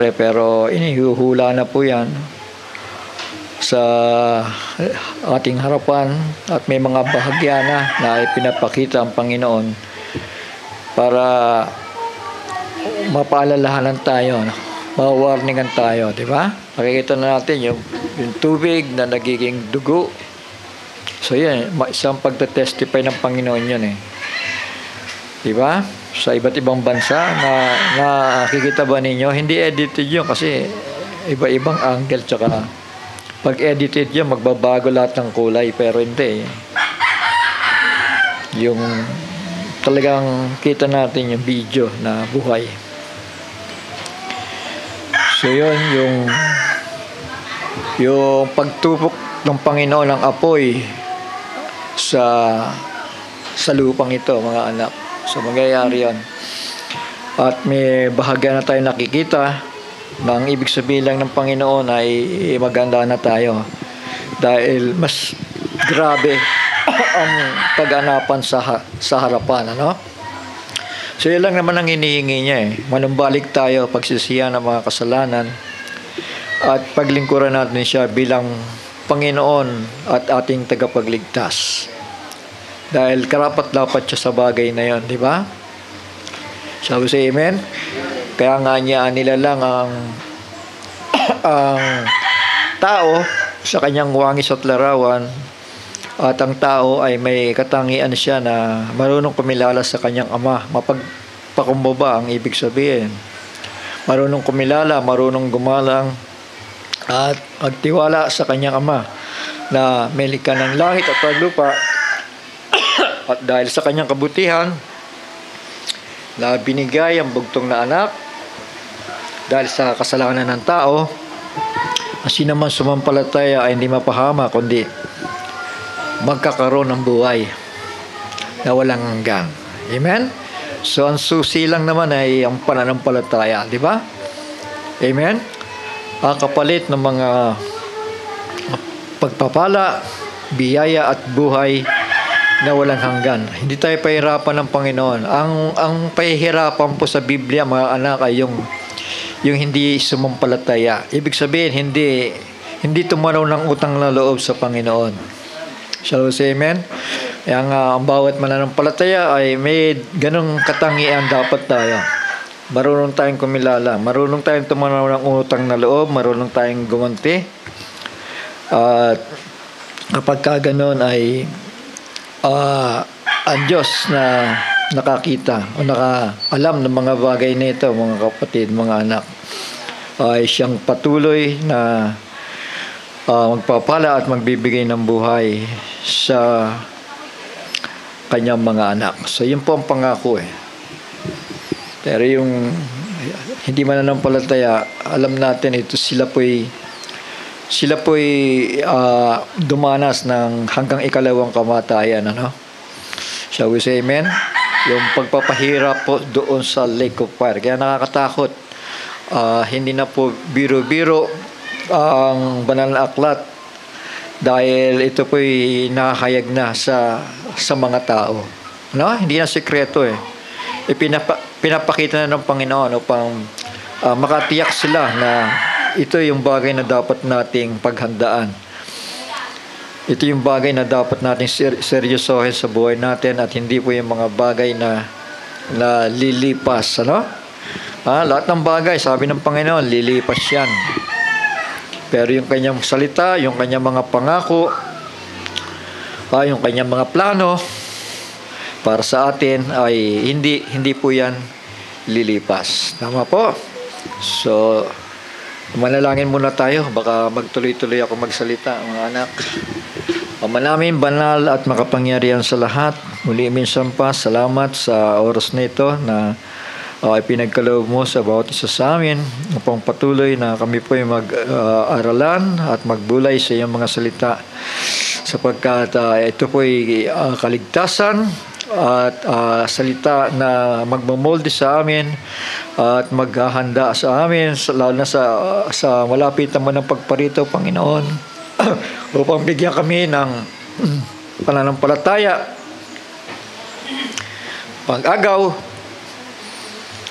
Pero inihuhula na po yan sa ating harapan at may mga bahagya na ipinapakita ang Panginoon para mapaalalahanan tayo, mawarningan tayo, di ba? Makikita na natin yung tubig na nagiging dugo. So yan, isang pagte-testify ng Panginoon yun eh. Di ba? Sa iba't ibang bansa na nakikita ba ninyo, hindi edited yun kasi iba-ibang angle, tsaka pag edited yun, magbabago lahat ng kulay, pero hindi. Yung talagang kita natin yung video na buhay. So yun, yung pagtupok ng Panginoon ng apoy sa lupang ito, mga anak. So mangyayari yan. At may bahagya na tayo nakikita na ang ibig sabihin lang ng Panginoon ay maganda na tayo dahil mas grabe ang pag-anapan sa harapan, ano? So yun lang naman ang hinihingi niya eh. Manumbalik tayo, pagsisihan ng mga kasalanan at paglingkuran natin siya bilang Panginoon at ating tagapagligtas. Dahil karapat-dapat siya sa bagay na yon, di ba? Sabi sa amen? Kaya nga niya nila lang ang tao sa kanyang wangis at larawan, at ang tao ay may katangian siya na marunong kumilala sa kanyang ama. Mapagpakumbaba ang ibig sabihin. Marunong kumilala, marunong gumalang at magtiwala sa kanyang ama na may likha ng langit at lupa. At dahil sa kanyang kabutihan na binigay ang bugtong na anak dahil sa kasalanan ng tao, sino man sumampalataya ay hindi mapahama kundi magkakaroon ng buhay na walang hanggan. Amen? So ang susi lang naman ay ang pananampalataya, di ba? Amen? Ang kapalit ng mga pagpapala, biyaya at buhay na walang hanggan. Hindi tayo pahirapan ng Panginoon. Ang pahihirapan po sa Biblia, mga anak, ay yung hindi sumampalataya. Ibig sabihin, hindi tumanaw ng utang na loob sa Panginoon. Shall we say amen? Kaya nga, ang bawat mananampalataya ay may ganong katangian dapat tayo. Marunong tayong kumilala, marunong tayong tumanaw ng utang na loob, marunong tayong gumanti. At kapag ka ganon ay ang Diyos na nakakita o nakaalam ng mga bagay nito, mga kapatid, mga anak, ay siyang patuloy na magpapala at magbibigay ng buhay sa kanyang mga anak. So yun po ang pangako eh. Pero yung hindi mananampalataya, alam natin ito, sila po'y dumanas ng hanggang ikalawang kamatayan, ano? Shall we say amen? Yung pagpapahirap po doon sa lake of fire. Kaya nakakatakot. Hindi na po biro-biro ang banal na aklat dahil ito po'y nakahayag na sa mga tao. No? Hindi na sekreto eh. Pinapakita na ng Panginoon upang makatiyak sila na ito yung bagay na dapat nating paghandaan. Ito yung bagay na dapat nating seryosohin sa buhay natin at hindi po yung mga bagay na lilipas. Ano? Lahat ng bagay, sabi ng Panginoon, lilipas yan. Pero yung kanyang salita, yung kanyang mga pangako, yung kanyang mga plano para sa atin ay hindi po yan lilipas. Tama po? So, manalangin muna tayo, baka magtuloy-tuloy ako magsalita, mga anak. Ama namin, banal at makapangyarihan sa lahat, muli minsan pa, salamat sa oras na ito na ipinagkaloob mo sa bawat isa sa amin upang patuloy na kami po ay mag-aralan at magbulay sa iyong mga salita sapagkat ito po ay kaligtasan at salita na magmamolde sa amin at maghahanda sa amin lalo na sa malapit naman ng pagparito, Panginoon, upang bigyan kami ng pananampalataya, pag-agaw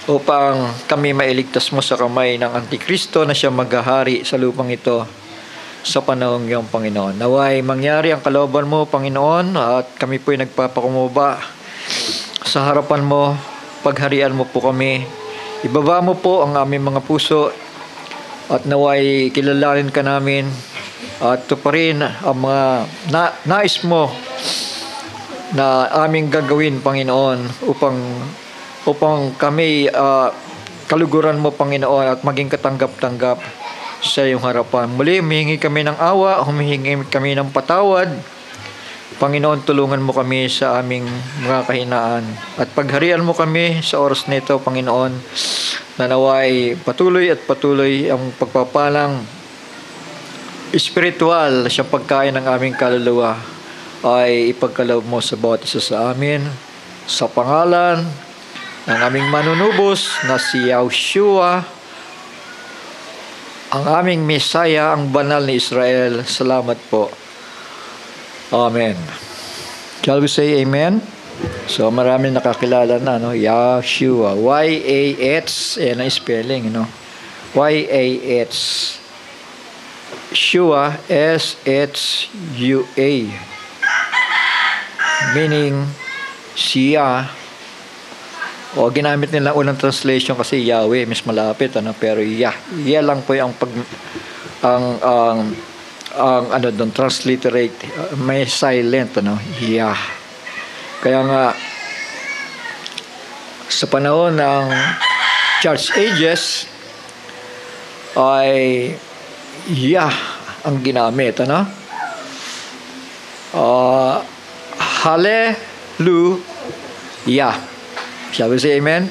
upang kami mailigtas mo sa kamay ng Antikristo na siya maghahari sa lupang ito sa panahong iyong Panginoon. Naway mangyari ang kalooban mo, Panginoon, at kami po'y nagpapakumbaba sa harapan mo. Pagharian mo po kami. Ibaba mo po ang aming mga puso at naway kilalanin ka namin at tuparin ang mga nais mo na aming gagawin, Panginoon, upang kami kaluguran mo, Panginoon, at maging katanggap-tanggap sa iyong harapan. Muli, humihingi kami ng awa, humihingi kami ng patawad. Panginoon, tulungan mo kami sa aming mga kahinaan. At pagharian mo kami sa oras nito, Panginoon, na naway patuloy at patuloy ang pagpapalang espiritual sa pagkain ng aming kaluluwa ay ipagkaloob mo sa bawat isa sa amin, sa pangalan ng aming manunubos na si Yahushua, ang aming Mesaya, ang banal ni Israel. Salamat po. Amen. Shall we say amen? So maraming nakakilala na, no? Yahshua, Y-A-H, yan ang spelling, no? Y-A-H, Shua, S-H-U-A, meaning siya. O ginamit nila unang translation kasi Yahweh, mas malapit, ano, pero Yah lang po yung ang ano doon, transliterate, may silent, ano, Yah. Kaya nga sa panahon ng Church Ages ay Yah ang ginamit, ano? Hallelujah. Shall we say amen?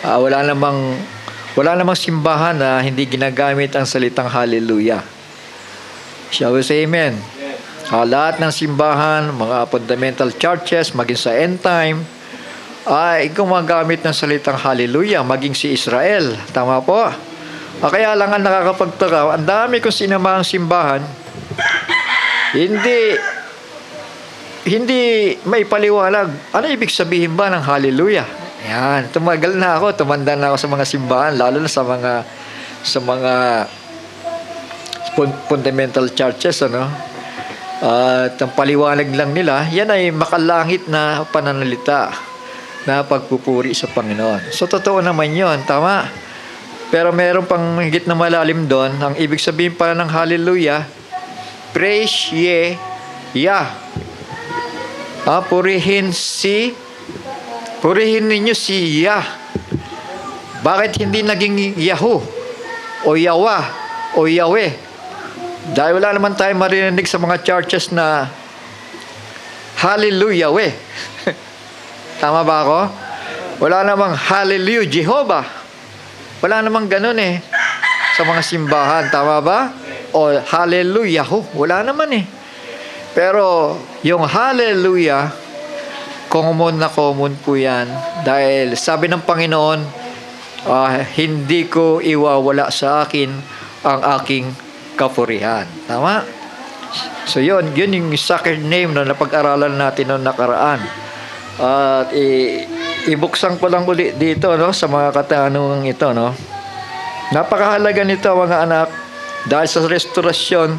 Wala namang simbahan na hindi ginagamit ang salitang hallelujah. Shall we say amen? Lahat ng simbahan, mga fundamental churches, maging sa end time, ay gumagamit ng salitang hallelujah, maging si Israel. Tama po? Kaya lang ang nakakapagtaka, ang dami kong sinamahang simbahan, hindi may paliwanag. Ano ibig sabihin ba ng hallelujah? Yan, tumagal na ako, tumanda na ako sa mga simbahan, lalo na sa mga fundamental churches, ano? At ang paliwanag lang nila, yan ay makalangit na pananalita na pagpupuri sa Panginoon. So totoo naman yon, tama? Pero meron pang higit na malalim doon. Ang ibig sabihin pala ng hallelujah, praise ye Yah. Purihin ninyo si Yah. Bakit hindi naging Yahu o Yawa o Yahweh? Dahil wala naman tayo marinig sa mga churches na Hallelujah we. Tama ba ako? Wala namang Hallelujah Jehovah. Wala namang ganun sa mga simbahan. Tama ba? O Hallelujah ho. Wala naman Pero yung Hallelujah, common na common po yan. Dahil sabi ng Panginoon, hindi ko iwawala sa akin ang aking kapurihan. Tama? So yun yung sacred name na napag-aralan natin noong nakaraan. At ibuksan ko lang ulit dito, no, sa mga katanungan ito, no. Napakahalaga nito, mga anak, dahil sa restorasyon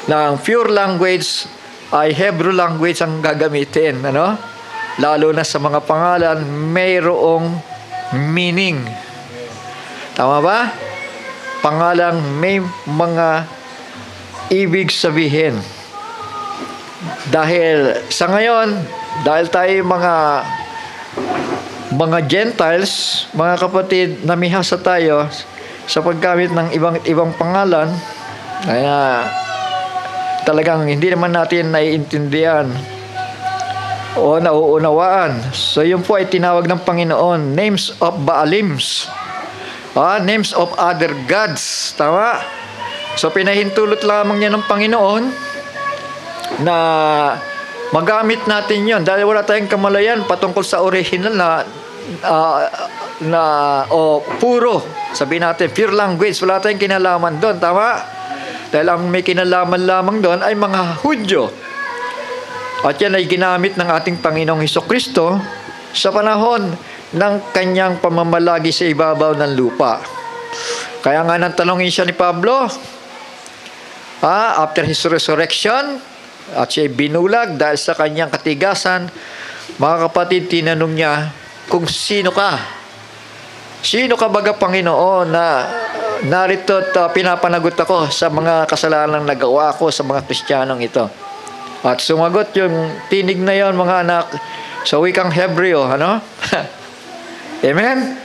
ng pure language ay Hebrew language ang gagamitin, ano? Lalo na sa mga pangalan, mayroong meaning. Tama ba? Pangalang may mga ibig sabihin. Dahil sa ngayon, dahil tayo mga Gentiles, mga kapatid, namihasa tayo sa paggamit ng ibang pangalan, kaya talagang hindi naman natin naiintindihan o nauunawaan. So yun po ay tinawag ng Panginoon, names of Baalims, names of other gods. Tama? So pinahintulot lamang niya ng Panginoon na magamit natin yon, dahil wala tayong kamalayan patungkol sa original o puro, sabihin natin pure language, wala tayong kinalaman doon. Tama? Dahil ang may kinalaman lamang doon ay mga Hudyo, at yan ay ginamit ng ating Panginoong Hesukristo sa panahon ng kanyang pamamalagi sa ibabaw ng lupa. Kaya nga nang tanongin siya ni Pablo, after his resurrection, at siya binulag dahil sa kanyang katigasan, mga kapatid, tinanong niya kung sino ka. Sino ka baga, Panginoon, na narito at pinapanagot ako sa mga kasalanang nagawa ko sa mga Kristiyanong ito. At sumagot yung tinig na yon, mga anak, sa wikang Hebreo, ano? Amen?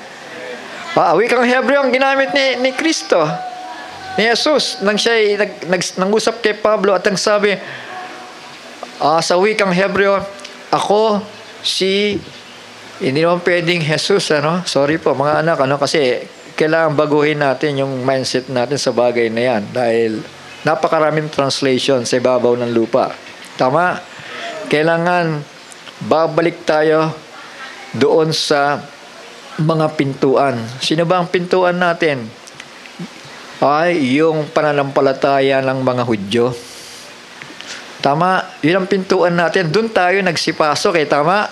Wikang Hebreo ang ginamit ni Kristo, ni Jesus, nang siya nang-usap kay Pablo at ang sabi, sa wikang Hebreo, ako hindi naman pwedeng Jesus, ano? Sorry po, mga anak, kasi kailangan baguhin natin yung mindset natin sa bagay na yan dahil napakaraming translation sa ibabaw ng lupa. Tama? Kailangan babalik tayo doon sa mga pintuan. Sino ba ang pintuan natin? Ay, yung pananampalataya ng mga Hudyo. Tama? Yun ang pintuan natin. Doon tayo nagsipasok, tama?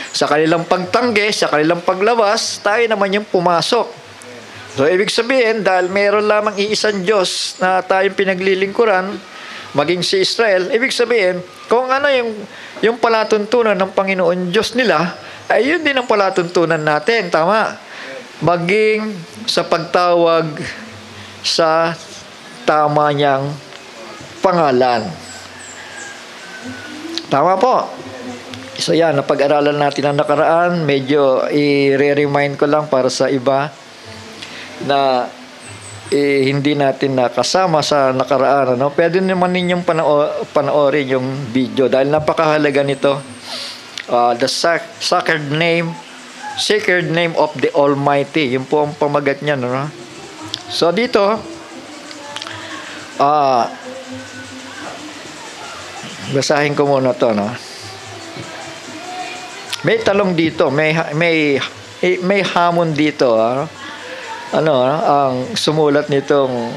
Sa kanilang pagtanggi, sa kanilang paglabas, tayo naman yung pumasok. So, ibig sabihin, dahil meron lamang iisang Diyos na tayong pinaglilingkuran, maging si Israel, ibig sabihin, kung ano yung palatuntunan ng Panginoon Diyos nila, ay yun din ang palatuntunan natin, tama? Maging sa pagtawag sa tama niyang pangalan. Tama po. So yan, napag-aralan natin ang nakaraan. Medyo i-remind ko lang para sa iba na hindi natin nakasama sa nakaraan. Pwede naman ninyong panoorin yung video dahil napakahalaga nito. The sacred name of the Almighty. Yun po ang pamagat niya. So dito, basahin ko muna to, May talong dito, may hamon dito, ang sumulat nitong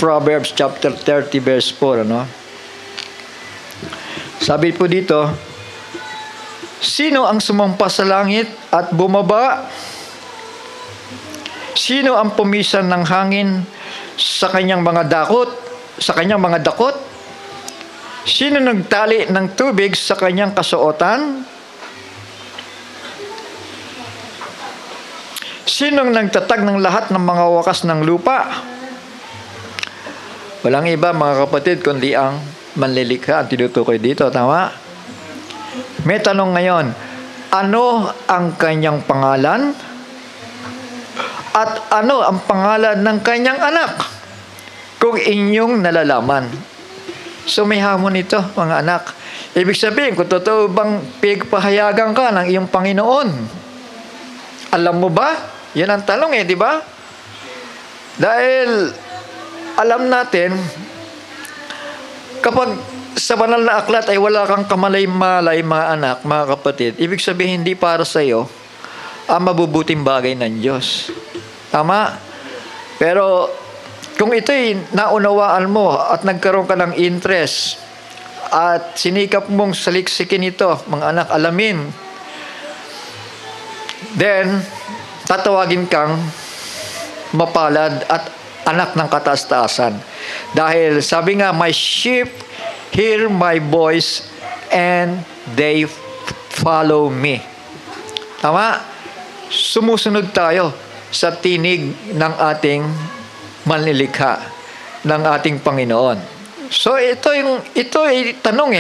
Proverbs chapter 30 verse 4, Sabi po dito, sino ang sumampa sa langit at bumaba? Sino ang pumisan ng hangin sa kanyang mga dakot? Sino nagtali ng tubig sa kanyang kasuotan? Sinong nagtatag ng lahat ng mga wakas ng lupa? Walang iba, mga kapatid, kundi ang manlilikha ang tinutukoy dito. Tama? May tanong ngayon, ano ang kanyang pangalan? At ano ang pangalan ng kanyang anak? Kung inyong nalalaman. So may hamon ito, mga anak. Ibig sabihin, kung totoo bang pigpahayagan ka ng iyong Panginoon? Alam mo ba? Yan ang tanong di ba? Dahil alam natin, kapag sa banal na aklat ay wala kang kamalay-malay, mga anak, mga kapatid, ibig sabihin hindi para sa iyo ang mabubuting bagay ng Diyos. Tama? Pero kung ito'y naunawaan mo at nagkaroon ka ng interest at sinikap mong saliksikin ito, mga anak, alamin, then tatawagin kang mapalad at anak ng kataas-taasan. Dahil sabi nga, my sheep hear my voice and they follow me. Tama? Sumusunod tayo sa tinig ng ating manlilikha, ng ating Panginoon. So ito ay tanong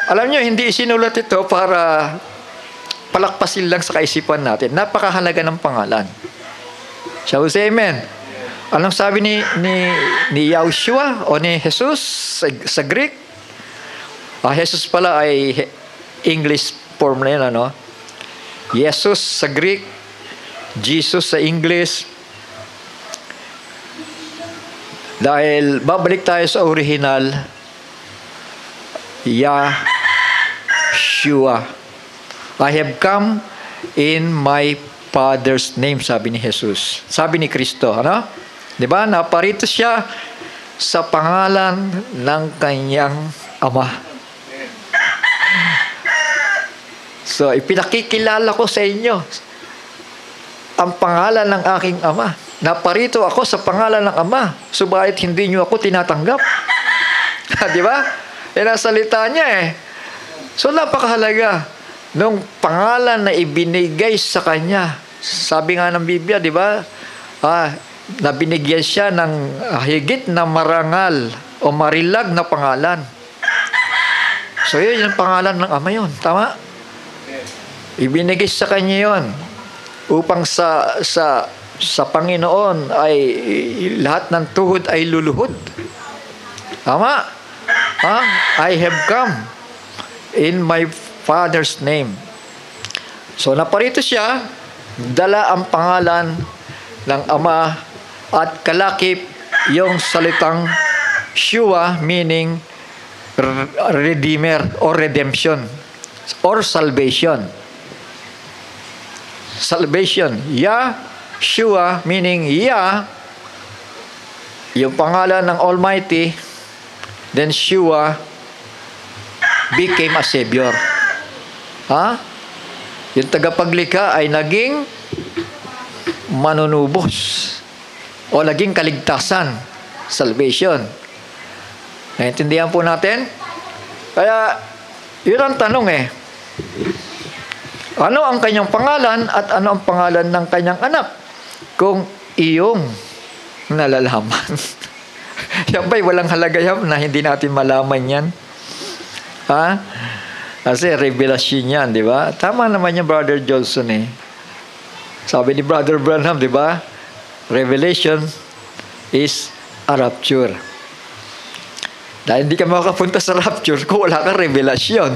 Alam nyo, hindi isinulat ito para palakpasin lang sa kaisipan natin. Napakahalaga ng pangalan. Shall we say amen? Anong sabi ni Yahushua o ni Jesus sa Greek? Jesus pala ay English form na yun, Jesus sa Greek, Jesus sa English. Dahil babalik tayo sa original, Yahshua. I have come in my Father's name, sabi ni Jesus. Sabi ni Kristo, Diba? Naparito siya sa pangalan ng kanyang Ama. So, ipinakikilala ko sa inyo ang pangalan ng aking Ama. Naparito ako sa pangalan ng Ama, subalit hindi nyo ako tinatanggap. Di ba? Yan ang salita niya eh. So, napakahalaga nung pangalan na ibinigay sa kanya. Sabi nga ng Biblia, di ba? Na binigyan siya ng higit na marangal o marilag na pangalan. So, yun yung pangalan ng Ama yun. Tama? Ibinigay sa kanya yun upang sa Panginoon ay lahat ng tuhod ay luluhod. Tama? I have come in my Father's name. So, naparito siya, dala ang pangalan ng Ama at kalakip yung salitang Shua, meaning Redeemer or redemption or salvation. Salvation. Yahshua, meaning Yah, yung pangalan ng Almighty, then Shua became a Savior. Yung tagapaglikha ay naging manunubos o naging kaligtasan. Salvation. Naintindihan po natin? Kaya, yun ang tanong eh. Ano ang kanyang pangalan at ano ang pangalan ng kanyang anak? Kung iyong nalalaman. Yan ba'y walang halaga yan na hindi natin malaman yan? Kasi revelasyon yan, di ba? Tama naman yung Brother Johnson eh. Sabi ni Brother Branham, di ba? Revelation is a rapture. Dahil hindi ka makapunta sa rapture kung wala kang revelasyon.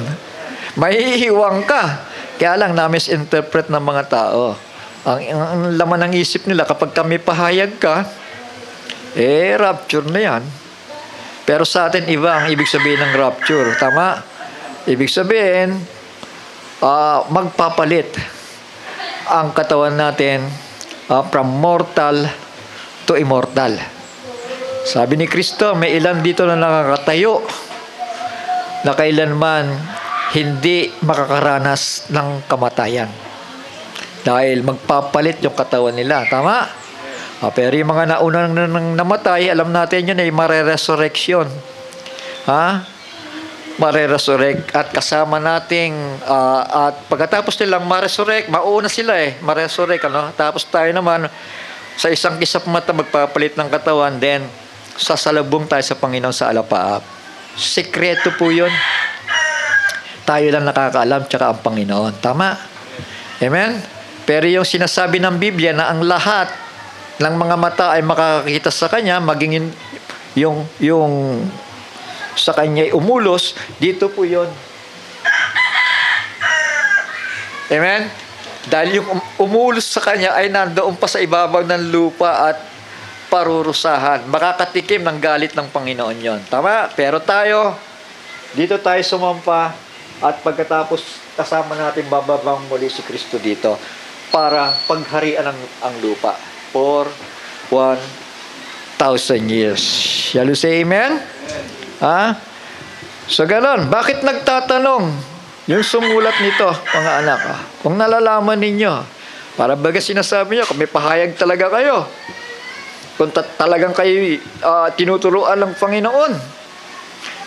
Mahihiwang ka. Kaya lang na-misinterpret ng mga tao. Ang laman ng isip nila, kapag kami pahayag ka, rapture na yan. Pero sa atin, iba ang ibig sabihin ng rapture. Tama? Ibig sabihin, magpapalit ang katawan natin from mortal to immortal. Sabi ni Kristo, may ilan dito na nakakatayo na kailanman hindi makakaranas ng kamatayan. Dahil magpapalit yung katawan nila. Tama? Pero yung mga naunang namatay, alam natin yun ay mare-resurrection. Mare-resurrect at kasama nating at pagkatapos nilang ma-resurrect, mauna sila ma-resurrect. Tapos tayo naman sa isang kisap mata magpapalit ng katawan, then sasalubong tayo sa Panginoon sa alapaap. Sekreto po yun. Tayo lang nakakaalam, tsaka ang Panginoon. Tama? Amen? Pero yung sinasabi ng Biblia na ang lahat ng mga mata ay makakakita sa Kanya, maging yung sa Kanya ay umulos, dito po yun. Amen? Dahil yung umulos sa Kanya ay nandoon pa sa ibabaw ng lupa at parurusahan. Makakatikim ng galit ng Panginoon yon. Tama? Pero tayo, dito tayo sumampa at pagkatapos kasama natin bababang muli si Kristo dito para pagharian ang lupa for 1,000 years. Shall you say amen? So ganon. Bakit nagtatanong yung sumulat nito, mga anak? Kung nalalaman ninyo, para baga sinasabi nyo, kung may pahayag talaga kayo, kung talagang kayo tinuturuan ng Panginoon.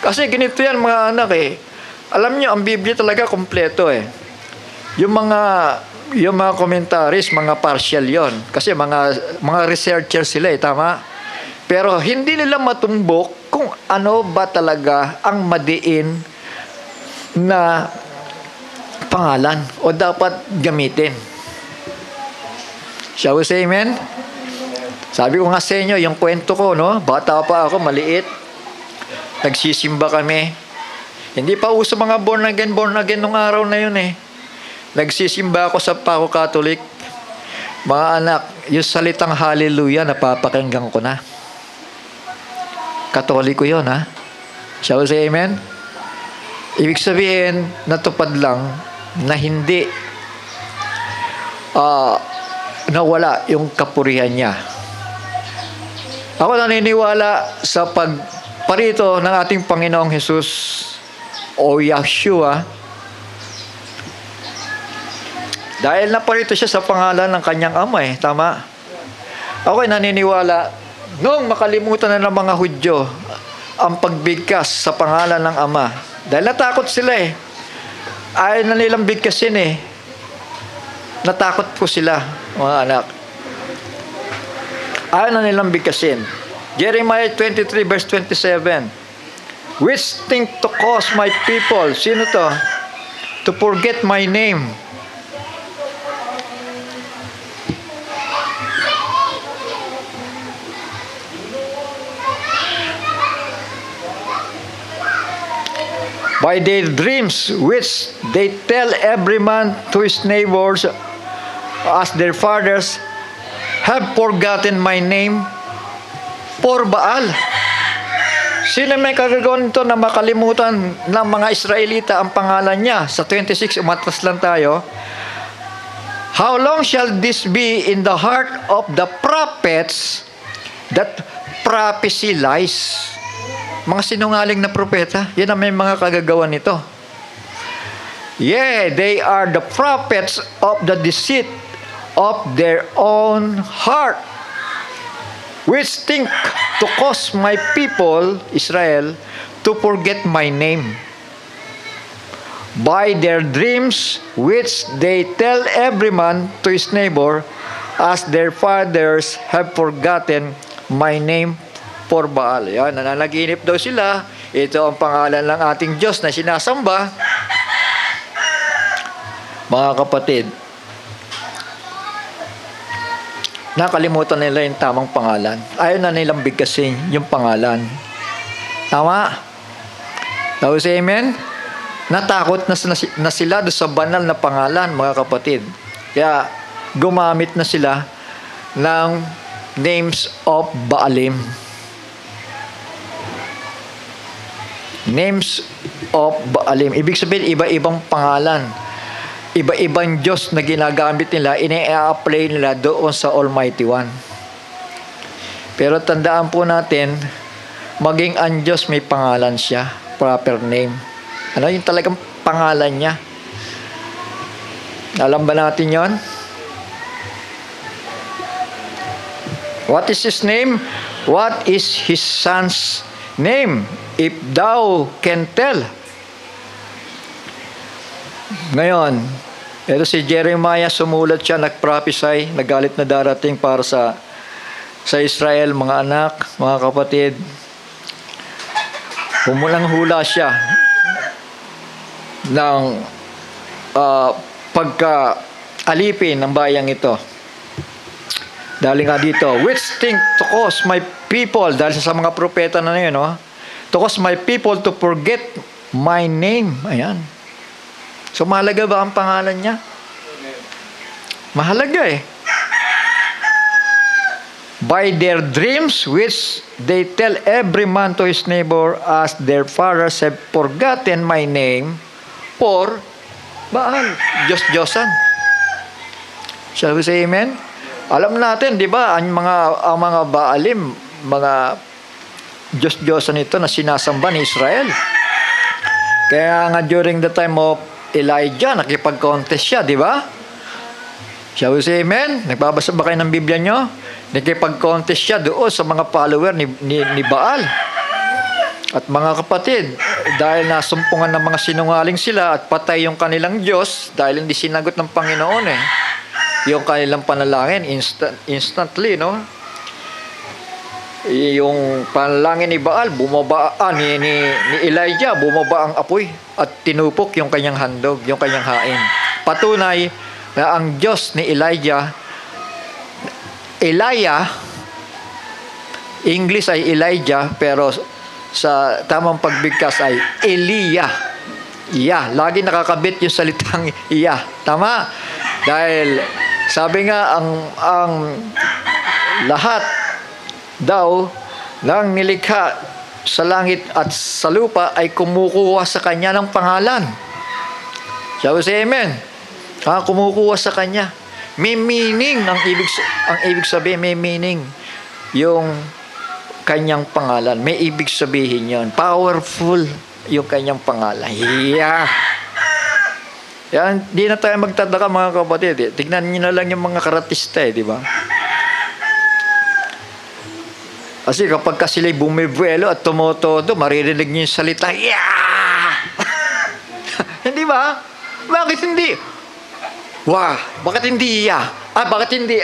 Kasi ganito yan, mga anak Alam nyo, ang Biblia talaga kompleto Yung mga commentaries, mga partial yon. Kasi mga researchers sila tama? Pero hindi nila matumbok kung ano ba talaga ang madiin na pangalan o dapat gamitin. Shall we say amen? Sabi ko nga sa inyo, yung kwento ko, bata pa ako, maliit. Nagsisimba kami. Hindi pa uso mga born again nung araw na yun Nagsisimba ako sa Pako Catholic. Mga anak, yung salitang hallelujah, napapakinggan ko na. Katoliko yun, Shall we say amen? Ibig sabihin, natupad lang na hindi nawala yung kapurihan niya. Ako naniniwala sa pagparito ng ating Panginoong Jesus o Yahshua Dahil naparito siya sa pangalan ng kanyang ama eh. Tama? Ako'y naniniwala, nung makalimutan na ng mga Hudyo ang pagbigkas sa pangalan ng ama. Dahil natakot sila eh. Ayaw na nilang bigkasin eh. Natakot po sila, mga anak. Ayaw na nilang bigkasin. Jeremiah 23 verse 27. Which think to cause my people, sino to? To forget my name. By their dreams, which they tell every man to his neighbors, as their fathers have forgotten my name for Baal. Sino may kagagawa nito na makalimutan ng mga Israelita ang pangalan niya? Sa 26, umatras lang tayo. How long shall this be in the heart of the prophets that prophecy lies? Mga sinungaling na propeta, yan ang may mga kagagawa nito. Yeah, they are the prophets of the deceit of their own heart, which think to cause my people, Israel, to forget my name. By their dreams, which they tell every man to his neighbor, as their fathers have forgotten my name for Baal. Yan, nananaginip daw sila. Ito ang pangalan ng ating Diyos na sinasamba. Mga kapatid, nakalimutan nila yung tamang pangalan. Ayaw na nilang bigkasin yung pangalan. Tama? Tapos, amen? Natakot na sila doon sa banal na pangalan, mga kapatid. Kaya, gumamit na sila ng names of Baalim. Names of Baalim. Ibig sabihin, iba-ibang pangalan. Iba-ibang Diyos na ginagamit nila, ini-apply nila doon sa Almighty One. Pero tandaan po natin, maging ang Diyos may pangalan siya, proper name. Ano yung talagang pangalan niya? Alam ba natin yon? What is His name? What is His Son's name? If thou can tell. Ngayon, ito si Jeremiah, sumulat siya, nag-prophesy, nagalit na darating para sa Israel, mga anak, mga kapatid. Humulang hula siya ng pagka-alipin ng bayang ito. Dahil nga dito, which think to cause my people, dahil sa mga propeta na yun, no? To cause my people to forget my name. Ayan. So, mahalaga ba ang pangalan niya? Mahalaga eh. By their dreams, which they tell every man to his neighbor, as their fathers have forgotten my name, for Baal. Diyos-Diyosan. Shall we say amen? Alam natin, di ba, ang mga Baalim, mga Diyos-Diyosan ito na sinasamba ni Israel. Kaya nga during the time of Elijah, nakipag-contest siya, di ba? Shall we say amen? Nagbabasa ba kayo ng Biblia nyo? Nakipag-contest siya doon sa mga follower ni Baal. At mga kapatid, dahil nasumpungan ng mga sinungaling sila at patay yung kanilang Diyos, dahil hindi sinagot ng Panginoon yung kanilang panalangin, instantly, no? Yung panalangin ni Baal, ni Elijah, bumaba ang apoy at tinupok yung kanyang handog, yung kanyang hain. Patunay na ang Diyos ni Elijah, English ay Elijah, pero sa tamang pagbigkas ay Eliya. Lagi nakakabit yung salitang iya. Tama? Dahil sabi nga ang lahat daw ng nilikha sa langit at sa lupa ay kumukuha sa kanya ng pangalan. Shall we say amen? Kumukuha sa kanya. May meaning ang ibig sabihin, may meaning yung kanyang pangalan. May ibig sabihin yon. Powerful yung kanyang pangalan. Yan, di na tayo magtataka mga kapatid. Tignan niyo na lang yung mga karatista di ba? Kasi kapag sila'y bumibuelo at tumotodo, maririnig niyo yung salita, yeah! Hindi ba? Bakit hindi? Wah, bakit hindi yeah? Bakit hindi?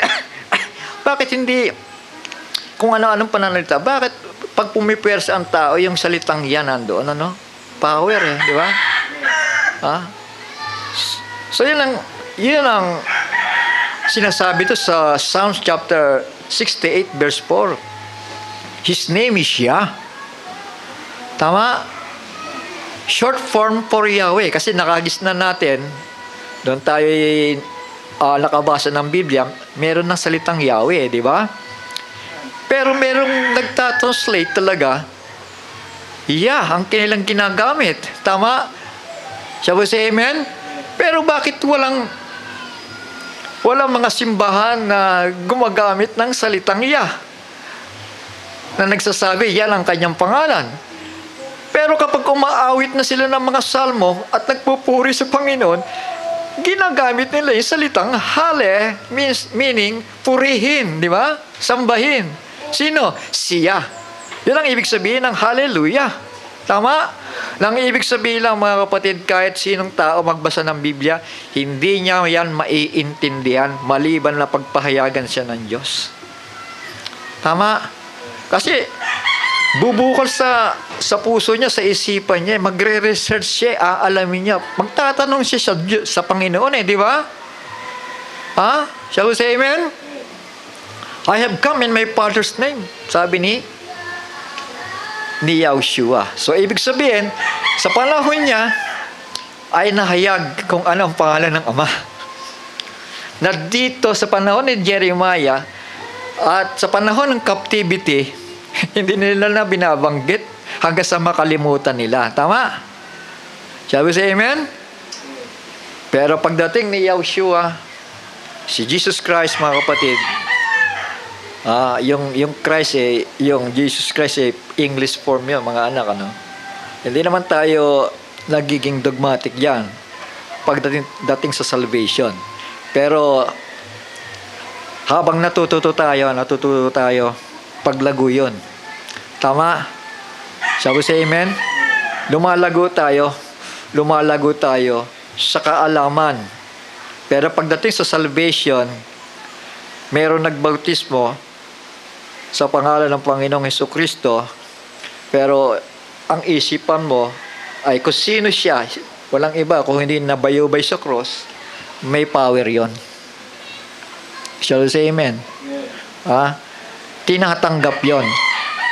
Bakit hindi? Kung ano-anong pananalita, bakit pag pumipersa ang tao, yung salitang yan nandoon, Power di ba? So yun ang sinasabi to sa Psalms chapter 68 verse 4. His name is Yah. Tama? Short form for Yahweh. Kasi nakagis na natin, doon tayo nakabasa ng Biblia, meron ng salitang Yahweh, di ba? Pero merong nagtatranslate talaga, Yah, ang kanilang ginagamit. Tama? Shall we say amen? Pero bakit walang mga simbahan na gumagamit ng salitang Yah? Na nagsasabi, yan ang kanyang pangalan. Pero kapag umaawit na sila ng mga salmo at nagpupuri sa Panginoon, ginagamit nila yung salitang hale, meaning purihin, di ba? Sambahin. Sino? Siya. Yan ang ibig sabihin ng hallelujah. Tama? Ang ibig sabihin lang mga kapatid, kahit sinong tao magbasa ng Biblia, hindi niya yan maiintindihan maliban na pagpahayagan siya ng Diyos. Tama? Kasi bubukol sa puso niya, sa isipan niya, magre-research siya, aalamin niya, magtatanong siya sa Panginoon di ba? Shall we say amen? I have come in my Father's name, sabi ni Yahushua. So ibig sabihin, sa panahon niya ay nahayag kung ano ang pangalan ng Ama. Na dito sa panahon ni Jeremiah at sa panahon ng captivity, hindi nila na binabanggit hanggang sa makalimutan nila. Tama? Shall we say amen? Pero pagdating ni Yahushua, si Jesus Christ, mga kapatid, yung Christ yung Jesus Christ English form yun, mga anak, Hindi naman tayo nagiging dogmatic yan pagdating sa salvation. Pero habang natututo tayo, paglago yun. Tama? Shall we say amen? Lumalago tayo sa kaalaman. Pero pagdating sa salvation, meron nagbautismo sa pangalan ng Panginoong Hesukristo, pero ang isipan mo ay kung sino siya, walang iba, kung hindi nabayubay sa cross, may power yon. Shall we say amen? Tinatanggap yon.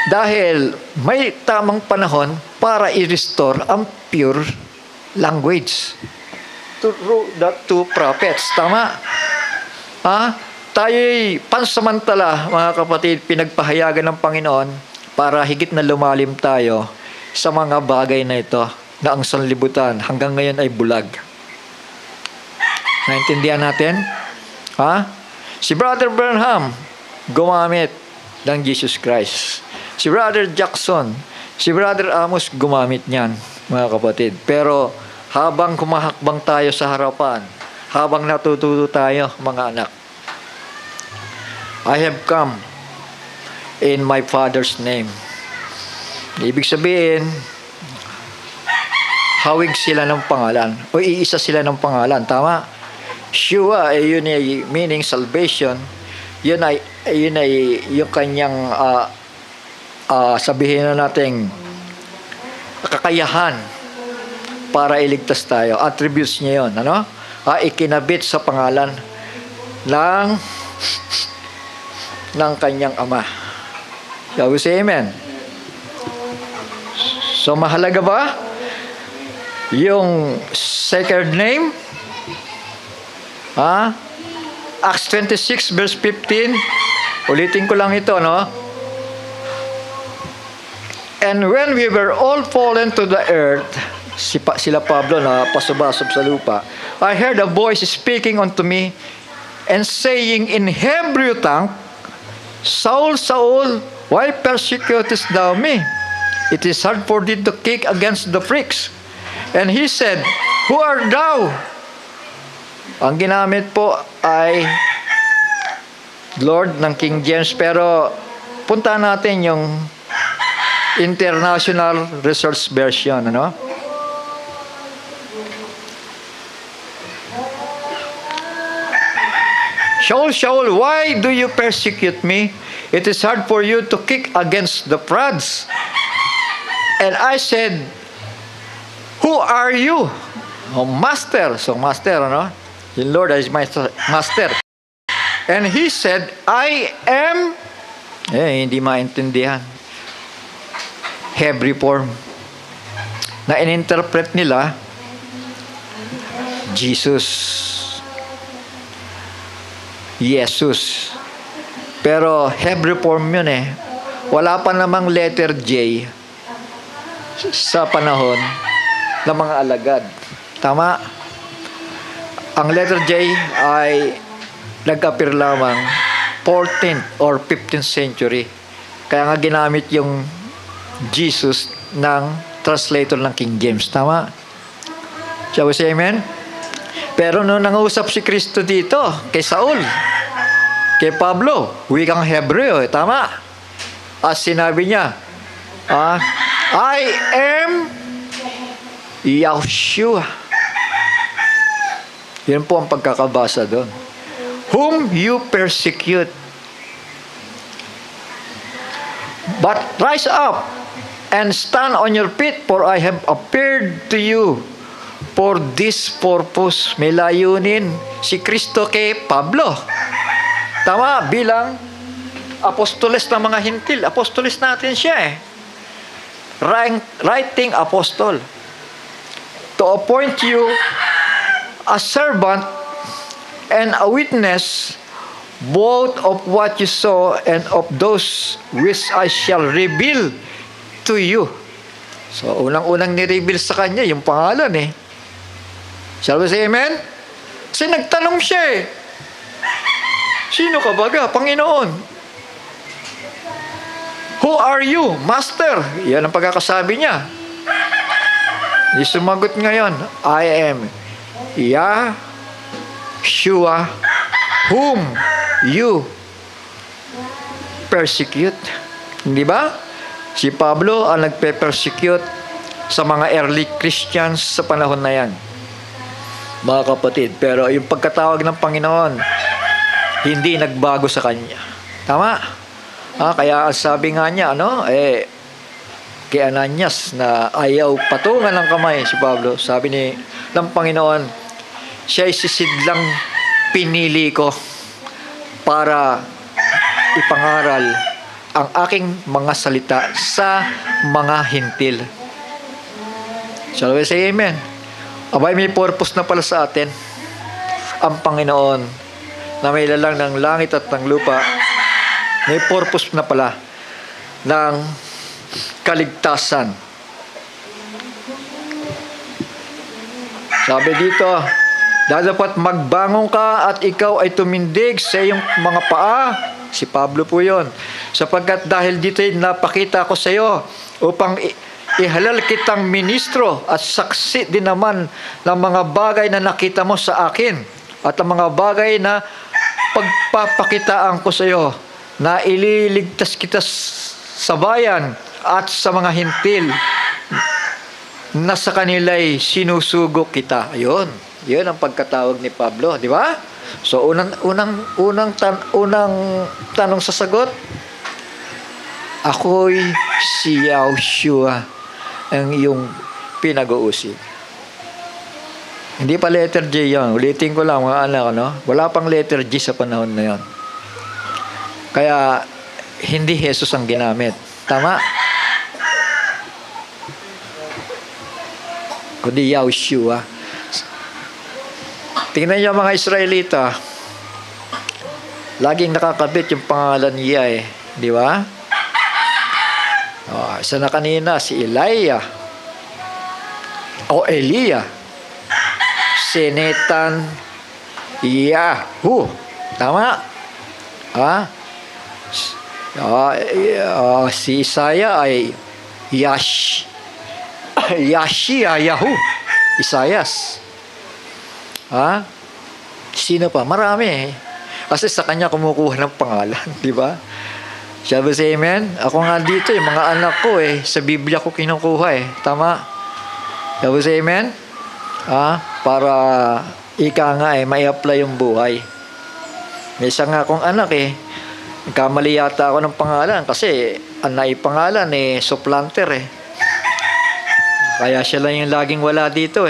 Dahil may tamang panahon para i-restore ang pure language through the two prophets. Tama? Tayo'y pansamantala, mga kapatid, pinagpahayagan ng Panginoon para higit na lumalim tayo sa mga bagay na ito na ang sanlibutan hanggang ngayon ay bulag. Naintindihan natin? Si Brother Branham gumamit ng Jesus Christ. Si Brother Jackson, si Brother Amos gumamit niyan, mga kapatid. Pero habang kumahakbang tayo sa harapan, habang natututo tayo, mga anak, I have come in my Father's name. Ibig sabihin, hawig sila ng pangalan o iisa sila ng pangalan. Tama? Shua, yun ay meaning salvation. Yun ay yung kanyang sabihin na nating kakayahan para iligtas tayo. Attributes niya yun. Ikinabit sa pangalan ng kanyang Ama. Shall we say amen? So mahalaga ba yung sacred name? Acts 26 verse 15. Ulitin ko lang ito, And when we were all fallen to the earth, sila Pablo na pasubasub sa lupa, I heard a voice speaking unto me and saying in Hebrew tongue, Saul, Saul, why persecutest thou me? It is hard for thee to kick against the pricks. And he said, Who art thou? Ang ginamit po ay Lord ng King James, pero punta natin yung International Resource Version, ano? Shaul, Shaul, why do you persecute me? It is hard for you to kick against the prods. And I said, who are you? Oh, master. So, master, ano? Yung Lord is my master. And he said, I am, hindi maintindihan. Hebrew form. Na in-interpret nila, Jesus. Jesus. Pero Hebrew form yun eh. Wala pa namang letter J sa panahon ng mga alagad. Tama? Ang letter J ay nag-appear lamang 14th or 15th century. Kaya nga ginamit yung Jesus ng translator ng King James. Tama? Shall we say amen? Pero nung nangusap si Kristo dito, kay Saul, kay Pablo, wikang Hebreo, tama? At sinabi niya, I am Yahushua. Yan po ang pagkakabasa doon. Whom you persecute. But rise up and stand on your feet, for I have appeared to you for this purpose. May layunin si Kristo kay Pablo. Tama, bilang apostoles ng mga hintil. Apostoles natin siya eh. Writing apostle. To appoint you a servant and a witness both of what you saw and of those which I shall reveal to you. So, unang-unang ni-reveal sa kanya yung pangalan eh. Shall we say amen? Kasi nagtanong siya eh. Sino ka baga? Panginoon. Who are you? Master. Yan ang pagkakasabi niya. Di sumagot ngayon, I am Yahushua, whom you persecute. Hindi ba? Si Pablo ang nagpe-persecute sa mga early Christians sa panahon na yan. Mga kapatid, pero yung pagkatawag ng Panginoon, hindi nagbago sa kanya. Tama? Kaya sabi nga niya, kay Ananias na ayaw patungan ng kamay si Pablo, sabi ng Panginoon, siya'y sisidlang pinili ko para ipangaral ang aking mga salita sa mga hintil. Shall we say amen? Abay, may purpose na pala sa atin ang Panginoon na may lalang ng langit at ng lupa. May purpose na pala ng kaligtasan. Sabi dito, dapat magbangon ka at ikaw ay tumindig sa iyong mga paa. Si Pablo po yun. Sapagkat dahil dito napakita ko sa iyo upang ihalal kitang ministro at saksi din naman ng mga bagay na nakita mo sa akin at ang mga bagay na pagpapakitaan ko sa iyo na ililigtas kita sa bayan at sa mga hintil na sa kanila'y sinusugo kita. Ayun. Yun ang pagkatawag ni Pablo, di ba? So unang tanong sa sagot, ako'y si Yahushua ang iyong pinag-uusig. Hindi pa letter J yan. Ulitin ko lang mga anak, wala pang letter G sa panahon na yan. Kaya hindi Jesus ang ginamit. Tama? Kundi Yahushua. Tingnan niyo mga Israelita, laging nakakabit yung pangalan niya eh. Di ba? Isa na kanina, si Elijah o Elia. Senetan Yahu. Tama? Si Isaiah ay Yashia Yahu. Isayas. Sino pa? Marami eh. Kasi sa kanya kumukuha ng pangalan, di ba? Shall we say amen? Ako nga dito, yung mga anak ko sa Biblia ko kinukuha Tama? Shall we say amen? Para ika nga may apply yung buhay. May isa nga akong anak nagkamali yata ako ng pangalan kasi ang naipangalan supplanter Kaya siya lang yung laging wala dito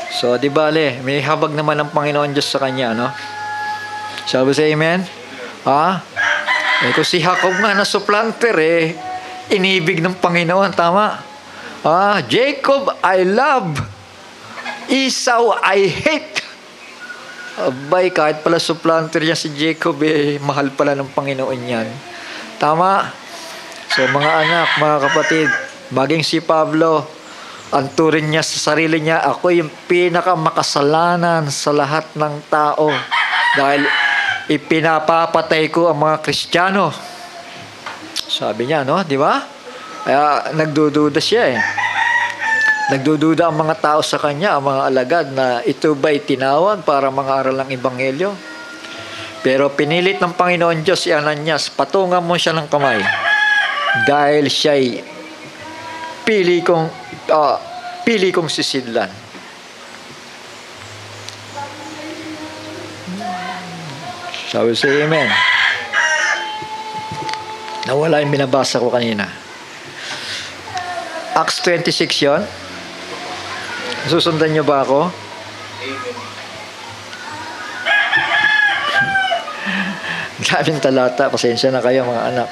So, di bale, may habag naman ng Panginoon Diyos sa kanya, no? Shall we say amen? Kung si Jacob nga na supplanter inibig ng Panginoon, tama? Jacob I love, Esau I hate. Abay, kahit pala supplanter niya si Jacob mahal pala ng Panginoon yan. Tama? So mga anak, mga kapatid, maging si Pablo, ang turing niya sa sarili niya, ako yung pinakamakasalanan sa lahat ng tao dahil ipinapapatay ko ang mga Kristiyano. Sabi niya, no? Di ba? Kaya nagdududa siya Nagdududa ang mga tao sa kanya, ang mga alagad, na ito ba'y tinawag para mangaral ng Ebanghelyo? Pero pinilit ng Panginoon Diyos si Ananias, patungan mo siya ng kamay. Dahil siya'y pili kong sisidlan. Shall we say amen? Nawala yung binabasa ko kanina. Acts 26 yon. Susundan niyo ba ako? Daming talata. Pasensya na kayo mga anak.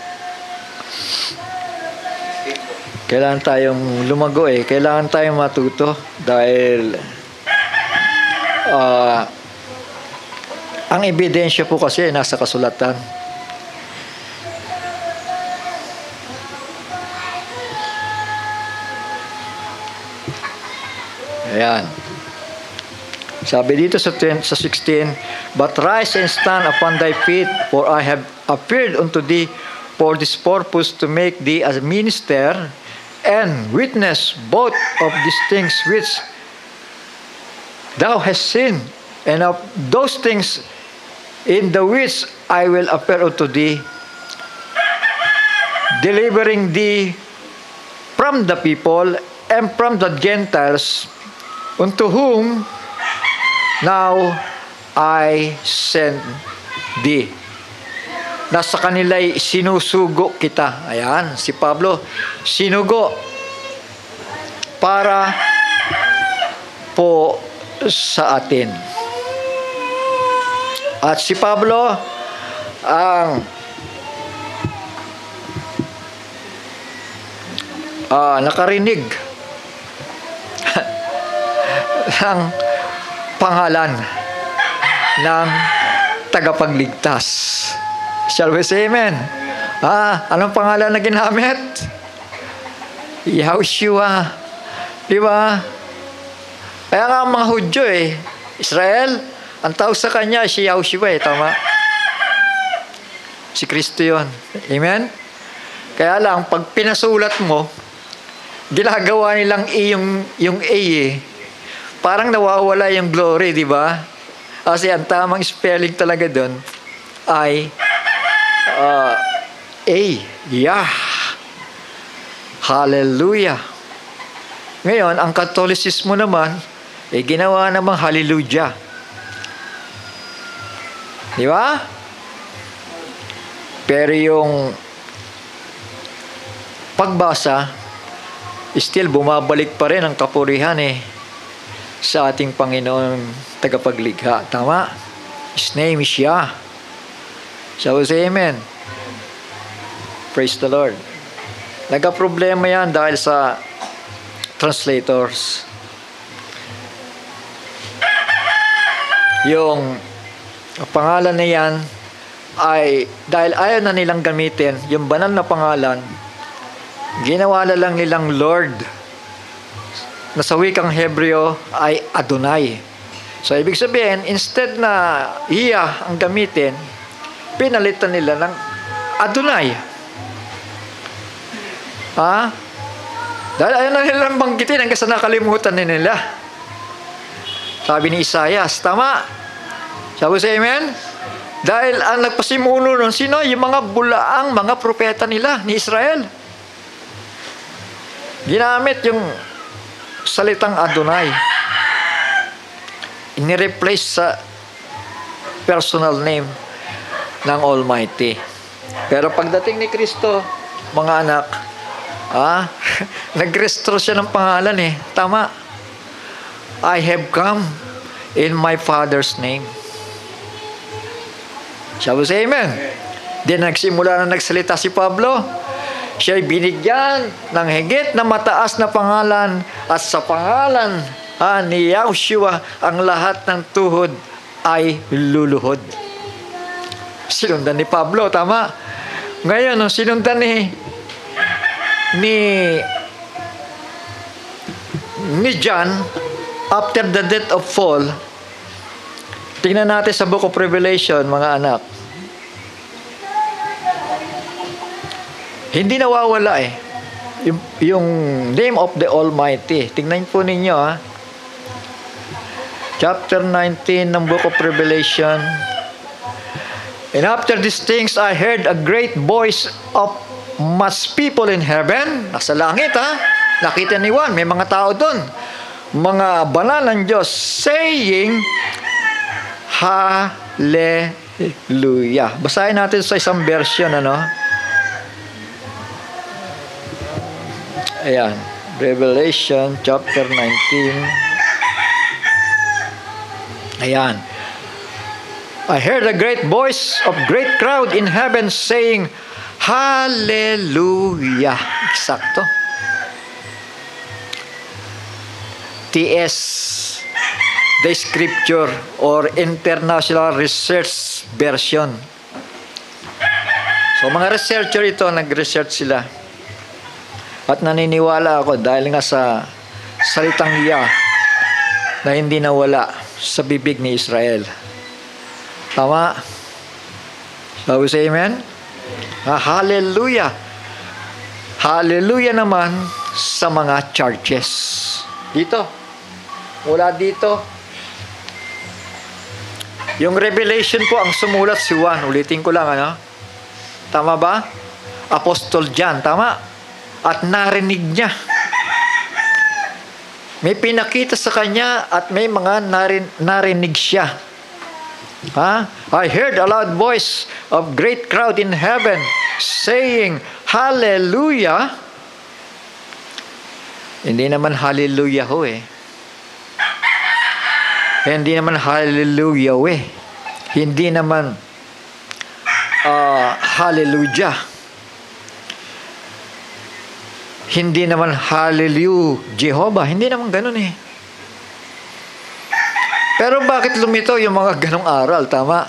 Kailangan tayong lumago Kailangan tayong matuto. Dahil ang ebidensya po kasi nasa kasulatan. Ayan. Sabi dito sa 16, but rise and stand upon thy feet, for I have appeared unto thee for this purpose, to make thee a minister and witness both of these things which thou hast seen, and of those things in the which I will appear unto thee, delivering thee from the people and from the Gentiles, unto whom now I send thee. Nasa kanila'y sinusugo kita. Ayan, si Pablo, sinugo para po sa atin. At si Pablo ang nakarinig ng pangalan ng tagapagligtas. Shall we say amen? Anong pangalan na ginamit? Yahushua. Di ba? Kaya nga ang mga Hudyo Israel, ang tawag sa kanya si Yahushua tama? Si Kristo yun. Amen? Kaya lang, pag pinasulat mo, ginagawa nilang yung A parang nawawala yung glory, di ba? Kasi ang tamang spelling talaga doon ay Yah. Hallelujah. Ngayon, ang Katolicismo naman, ginawa namang Hallelujah. Di ba? Pero yung pagbasa, still bumabalik pa rin ang kapurihan sa ating Panginoon tagapaglikha. Tama? His name is Yah. Shall we say amen? Praise the Lord. Nagka-problema yan dahil sa translators. Yung pangalan na yan ay dahil ayaw na nilang gamitin yung banal na pangalan, ginawa na lang nilang Lord, na sa wikang Hebreo ay Adonai. So, ibig sabihin, instead na Iya ang gamitin, pinalitan nila ng Adonai. Dahil ayaw na nilang banggitin hanggang sa nakalimutan nila. Sabi ni Isaias, tama? Sabi sa amen? Dahil ang nagpasimuno nun, sino? Yung mga bulaang mga propeta nila, ni Israel. Ginamit yung salitang Adonai. Inireplace sa personal name ng Almighty. Pero pagdating ni Kristo, mga anak, nag-restore siya ng pangalan eh. Tama. I have come in my Father's name. Sabi sa amen. Di nagsimula na nagsalita si Pablo. Siya'y binigyan ng higit na mataas na pangalan at sa pangalan ni Yahushua ang lahat ng tuhod ay luluhod. Sinundan ni Pablo, tama? Ngayon, nung sinundan ni John, after the death of Paul, tingnan natin sa Book of Revelation, mga anak. Hindi nawawala eh. Yung name of the Almighty. Tingnan po ninyo Chapter 19 ng Book of Revelation. And after these things, I heard a great voice of much people in heaven. Nasa langit Nakita ni Juan, may mga tao doon. Mga banal ng Diyos saying, Hallelujah. Basahin natin sa isang version, Ayan. Revelation chapter 19. Ayan. I heard a great voice of great crowd in heaven saying, Hallelujah. Eksakto. TS, the Scripture or International Research Version. So mga researcher ito, nag-research sila. At naniniwala ako dahil nga sa salitang Yah na hindi nawala sa bibig ni Israel. Tama? Sabi sa amen? Hallelujah. Hallelujah naman sa mga churches. Dito. Mula dito. Yung Revelation po ang sumulat si Juan. Ulitin ko lang, Tama ba? Apostol John, tama? At narinig niya. May pinakita sa kanya at may mga narinig siya. I heard a loud voice of great crowd in heaven saying, Hallelujah. Hindi naman hallelujah ho Hindi naman hallelujah Hindi naman hallelujah. Hindi naman hallelujah Jehovah. Hindi naman ganun Pero bakit lumito yung mga ganong aral? Tama?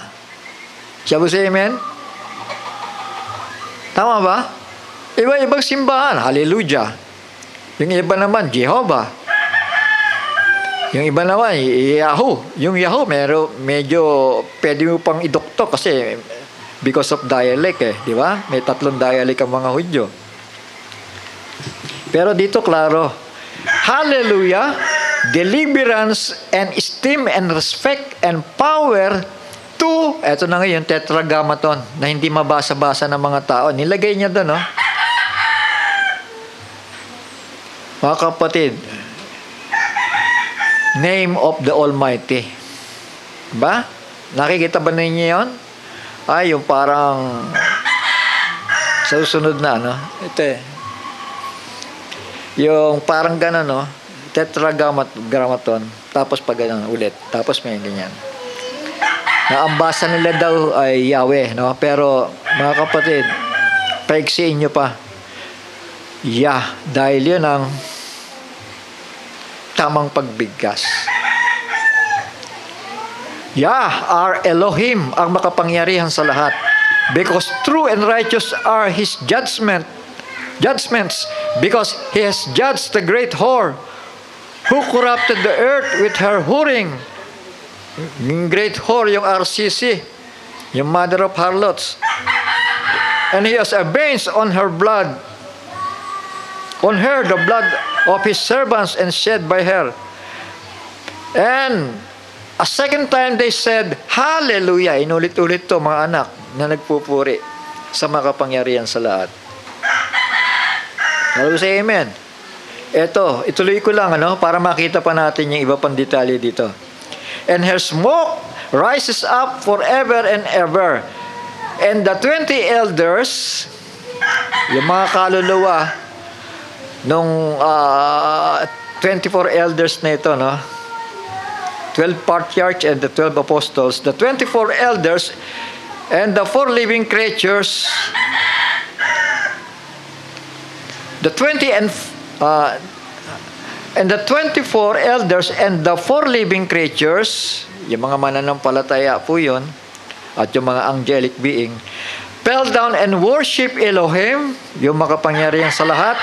Sabi sa amen? Tama ba? Iba-ibang simbahan. Hallelujah. Yung iba naman, Jehovah. Yung iba naman, Yahoo. Yung Yahoo, medyo pwede mo pang idoktok kasi because of dialect di ba? May 3 dialect ang mga Hudyo. Pero dito, klaro. Hallelujah, deliverance and esteem and respect and power to, eto na ngayon, tetragrammaton na hindi mabasa-basa ng mga tao. Nilagay niya doon, Mga kapatid, name of the Almighty. Ba? Nakikita ba ninyo yun? Yung parang sa susunod na, Ito yung parang gano'n, tetragrammaton. Tapos pag gano'n ulit. Tapos may ganyan. Na ang basa nila daw ay Yahweh, Pero, mga kapatid, paiksiin nyo pa. Yah, dahil yun ang tamang pagbigkas. Yah, our Elohim, ang makapangyarihan sa lahat. Because true and righteous are His judgments, because He has judged the great whore, who corrupted the earth with her whoring. Yung great whore, yung RCC, yung mother of harlots. And He has avenged on her blood, on her the blood of His servants and shed by her. And A second time they said, Hallelujah. Inulit-ulit to mga anak na nagpupuri sa makapangyarihan sa lahat. Hello, say amen. Ito, ituloy ko lang para makita pa natin yung iba pang detalye dito. And her smoke rises up forever and ever. And the 20 elders, yung mga kaluluwa nung 24 elders na ito, 12 patriarchs and the 12 apostles, the 24 elders and the 4 living creatures, the 20 and the 24 elders and the 4 living creatures, yung mga mananampalataya po yun, at yung mga angelic being, fell down and worship Elohim, yung makapangyarihan sa lahat,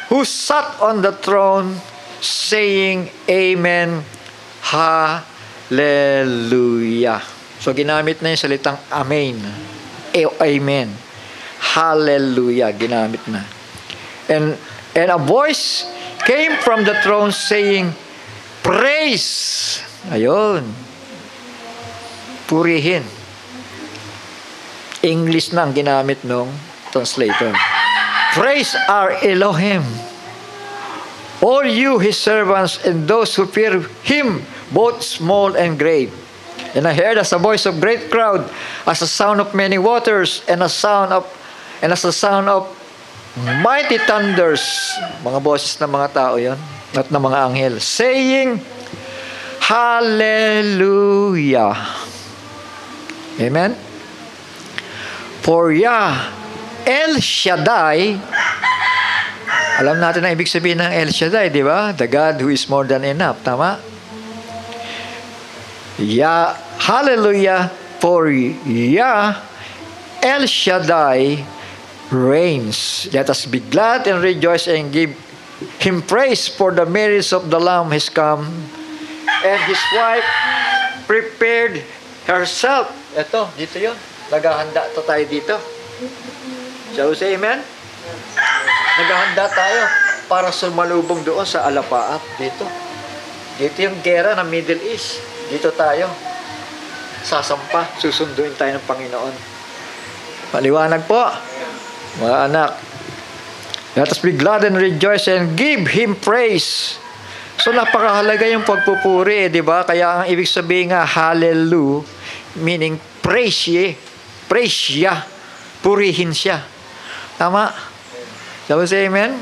who sat on the throne, saying, Amen, Hallelujah. So, ginamit na yung salitang Amen. Amen. Hallelujah. Ginamit na. And a voice came from the throne saying, Praise. Ayun. Purihin. English na ang ginamit nung translator. Praise our Elohim. All you, His servants, and those who fear Him, both small and great. And I heard as a voice of great crowd, as a sound of many waters, and as a sound of mighty thunders. Mga boses ng mga tao yon, at ng mga anghel, saying, Hallelujah. Amen? For Yah, El Shaddai, alam natin ang ibig sabihin ng El Shaddai, di ba? The God who is more than enough. Tama? Yah, hallelujah, for Yah, El Shaddai reigns. Let us be glad and rejoice and give Him praise, for the marriage of the Lamb has come, and His wife prepared herself. Ito, dito yun. Naghahanda tayo dito. Shall we say amen? Naghahanda tayo para sumalubong doon sa alapaap dito. Dito yung gera ng Middle East. Dito tayo. Sasampa. Susunduin tayo ng Panginoon. Maliwanag po. Mga anak. Let us be glad and rejoice and give Him praise. So napakahalaga yung pagpupuri, di ba? Kaya ang ibig sabihin nga, hallelujah, meaning praise ye. Praise siya. Purihin siya. Tama? Shall we say amen?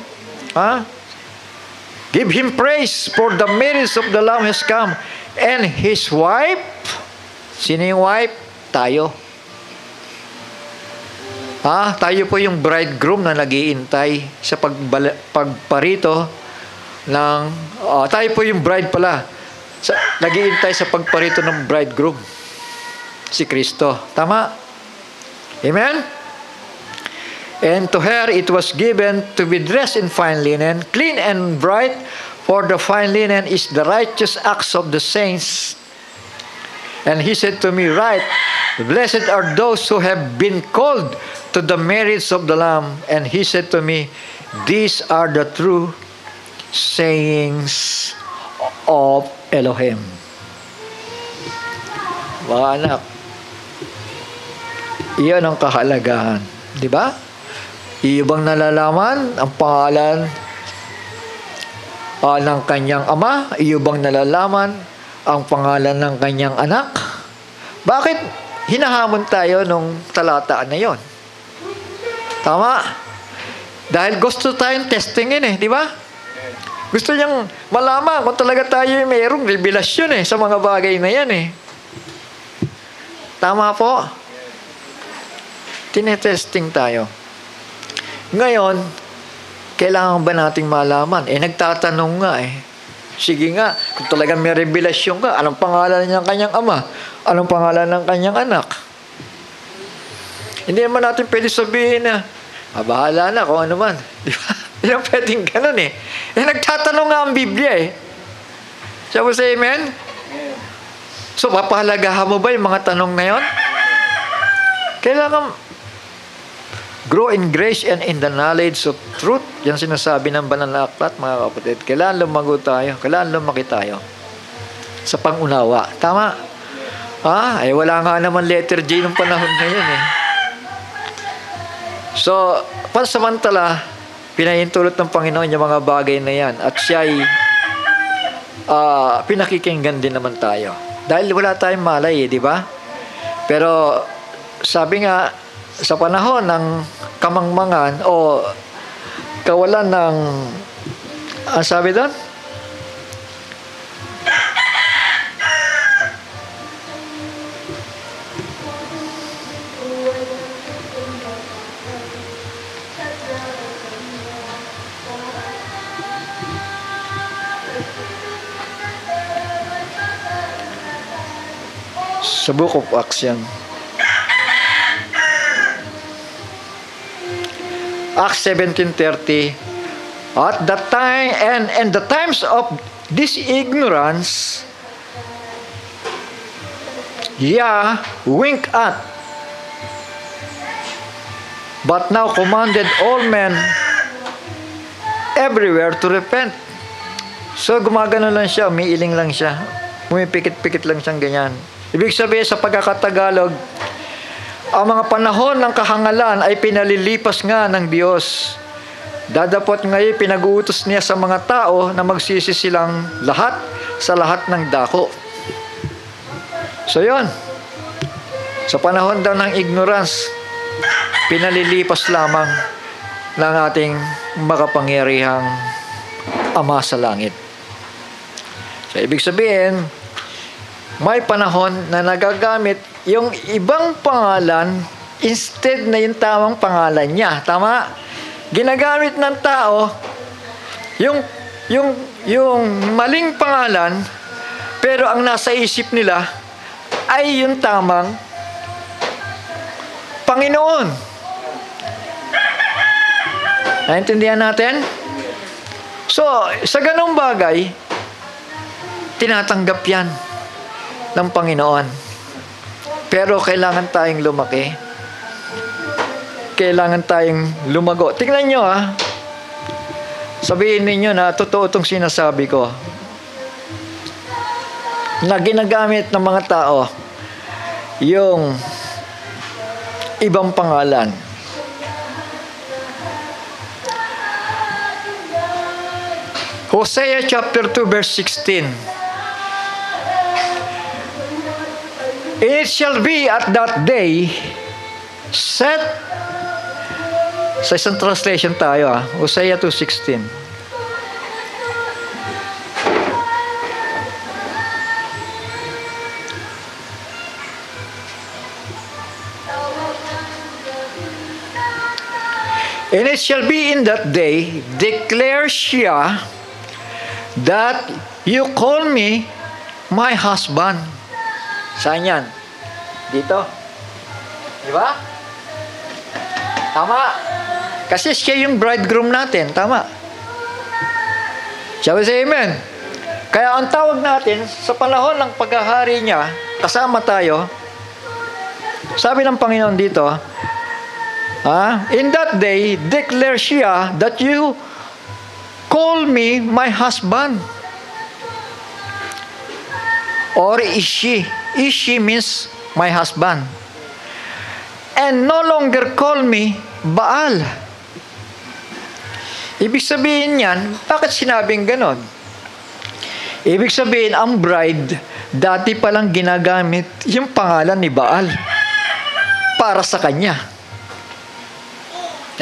Give Him praise, for the marriage of the Lamb has come. And His wife, sino yung wife? Tayo. Tayo po yung bridegroom na nag-iintay sa pagparito ng... tayo po yung bride pala. Nag-iintay sa pagparito ng bridegroom. Si Kristo. Tama? Amen? And to her it was given to be dressed in fine linen, clean and bright, for the fine linen is the righteous acts of the saints. And he said to me, Right, blessed are those who have been called to the marriage of the Lamb. And he said to me, These are the true sayings of Elohim. Mga anak, iyan ang kahalagahan. Di ba? Ibang nalalaman ang pangalan ng kanyang ama, ibang nalalaman ang pangalan ng kanyang anak. Bakit hinahamon tayo nung talata na yon? Tama? Dahil gusto tayong testingin di ba? Gusto niyang malaman kung talaga tayo mayroong revelasyon sa mga bagay na yan Tama po? Tinetesting tayo. Ngayon, kailangan ba nating malaman? Nagtatanong nga Sige nga, kung talagang may revelasyon ka, anong pangalan ng kanyang ama? Anong pangalan ng kanyang anak? Hindi naman natin pwede sabihin na, bahala na kung ano man. Di ba? Hindi naman pwedeng ganun nagtatanong nga ang Biblia Shall we say amen? So, papahalagahan mo ba yung mga tanong na yon? Kailangan grow in grace and in the knowledge of truth. Yan sinasabi ng banal na aklat, mga kapatid. Kailangan lumago tayo. Kailangan lumaki tayo. sa pangunawa. Tama? Wala nga naman letter J nung panahon ngayon eh. So, pansamantala, pinahintulot ng Panginoon yung mga bagay na yan. At siya ay pinakikinggan din naman tayo. Dahil wala tayong malay eh, di ba? Pero, sabi nga, sa panahon ng kamangmangan o kawalan ng, ang sabi doon? Sa Book of Acts yan. Acts 17:30. At that time and the times of this ignorance, wink at, but now commanded all men everywhere to repent. So gumagano lang siya, umiiling lang siya, pumipikit-pikit lang siyang ganyan. Ibig sabihin sa pagkakatagalog, ang mga panahon ng kahangalan ay pinalilipas nga ng Diyos. Dadapot ngayon pinag-uutos niya sa mga tao na magsisi silang lahat sa lahat ng dako. So yon, sa panahon daw ng ignorance, pinalilipas lamang ng ating makapangyarihang Ama sa langit. So ibig sabihin, may panahon na nagagamit yung ibang pangalan instead na yung tamang pangalan niya. Tama? Ginagamit ng tao yung maling pangalan, pero ang nasa isip nila ay yung tamang Panginoon. Naintindihan natin? So, sa ganung bagay, tinatanggap yan ng Panginoon. Pero kailangan tayong lumaki. Kailangan tayong lumago. Tingnan nyo sabihin ninyo na totoo itong sinasabi ko. Na ginagamit ng mga tao yung ibang pangalan. Hosea chapter 2 verse 16. It shall be at that day set, sa isang translation tayo Hosea 2:16. And it shall be in that day, declares siya, that you call me my husband. Saan yan? Dito. Di ba? Tama. Kasi siya yung bridegroom natin. Tama. Shall we say amen? Kaya ang tawag natin, sa panahon ng paghahari niya, kasama tayo, sabi ng Panginoon dito, in that day, declare siya that you call me my husband. Or is she? Ishi means my husband. And no longer call me Baal. Ibig sabihin yan, bakit sinabing ganon? Ibig sabihin, ang bride, dati palang ginagamit yung pangalan ni Baal para sa kanya.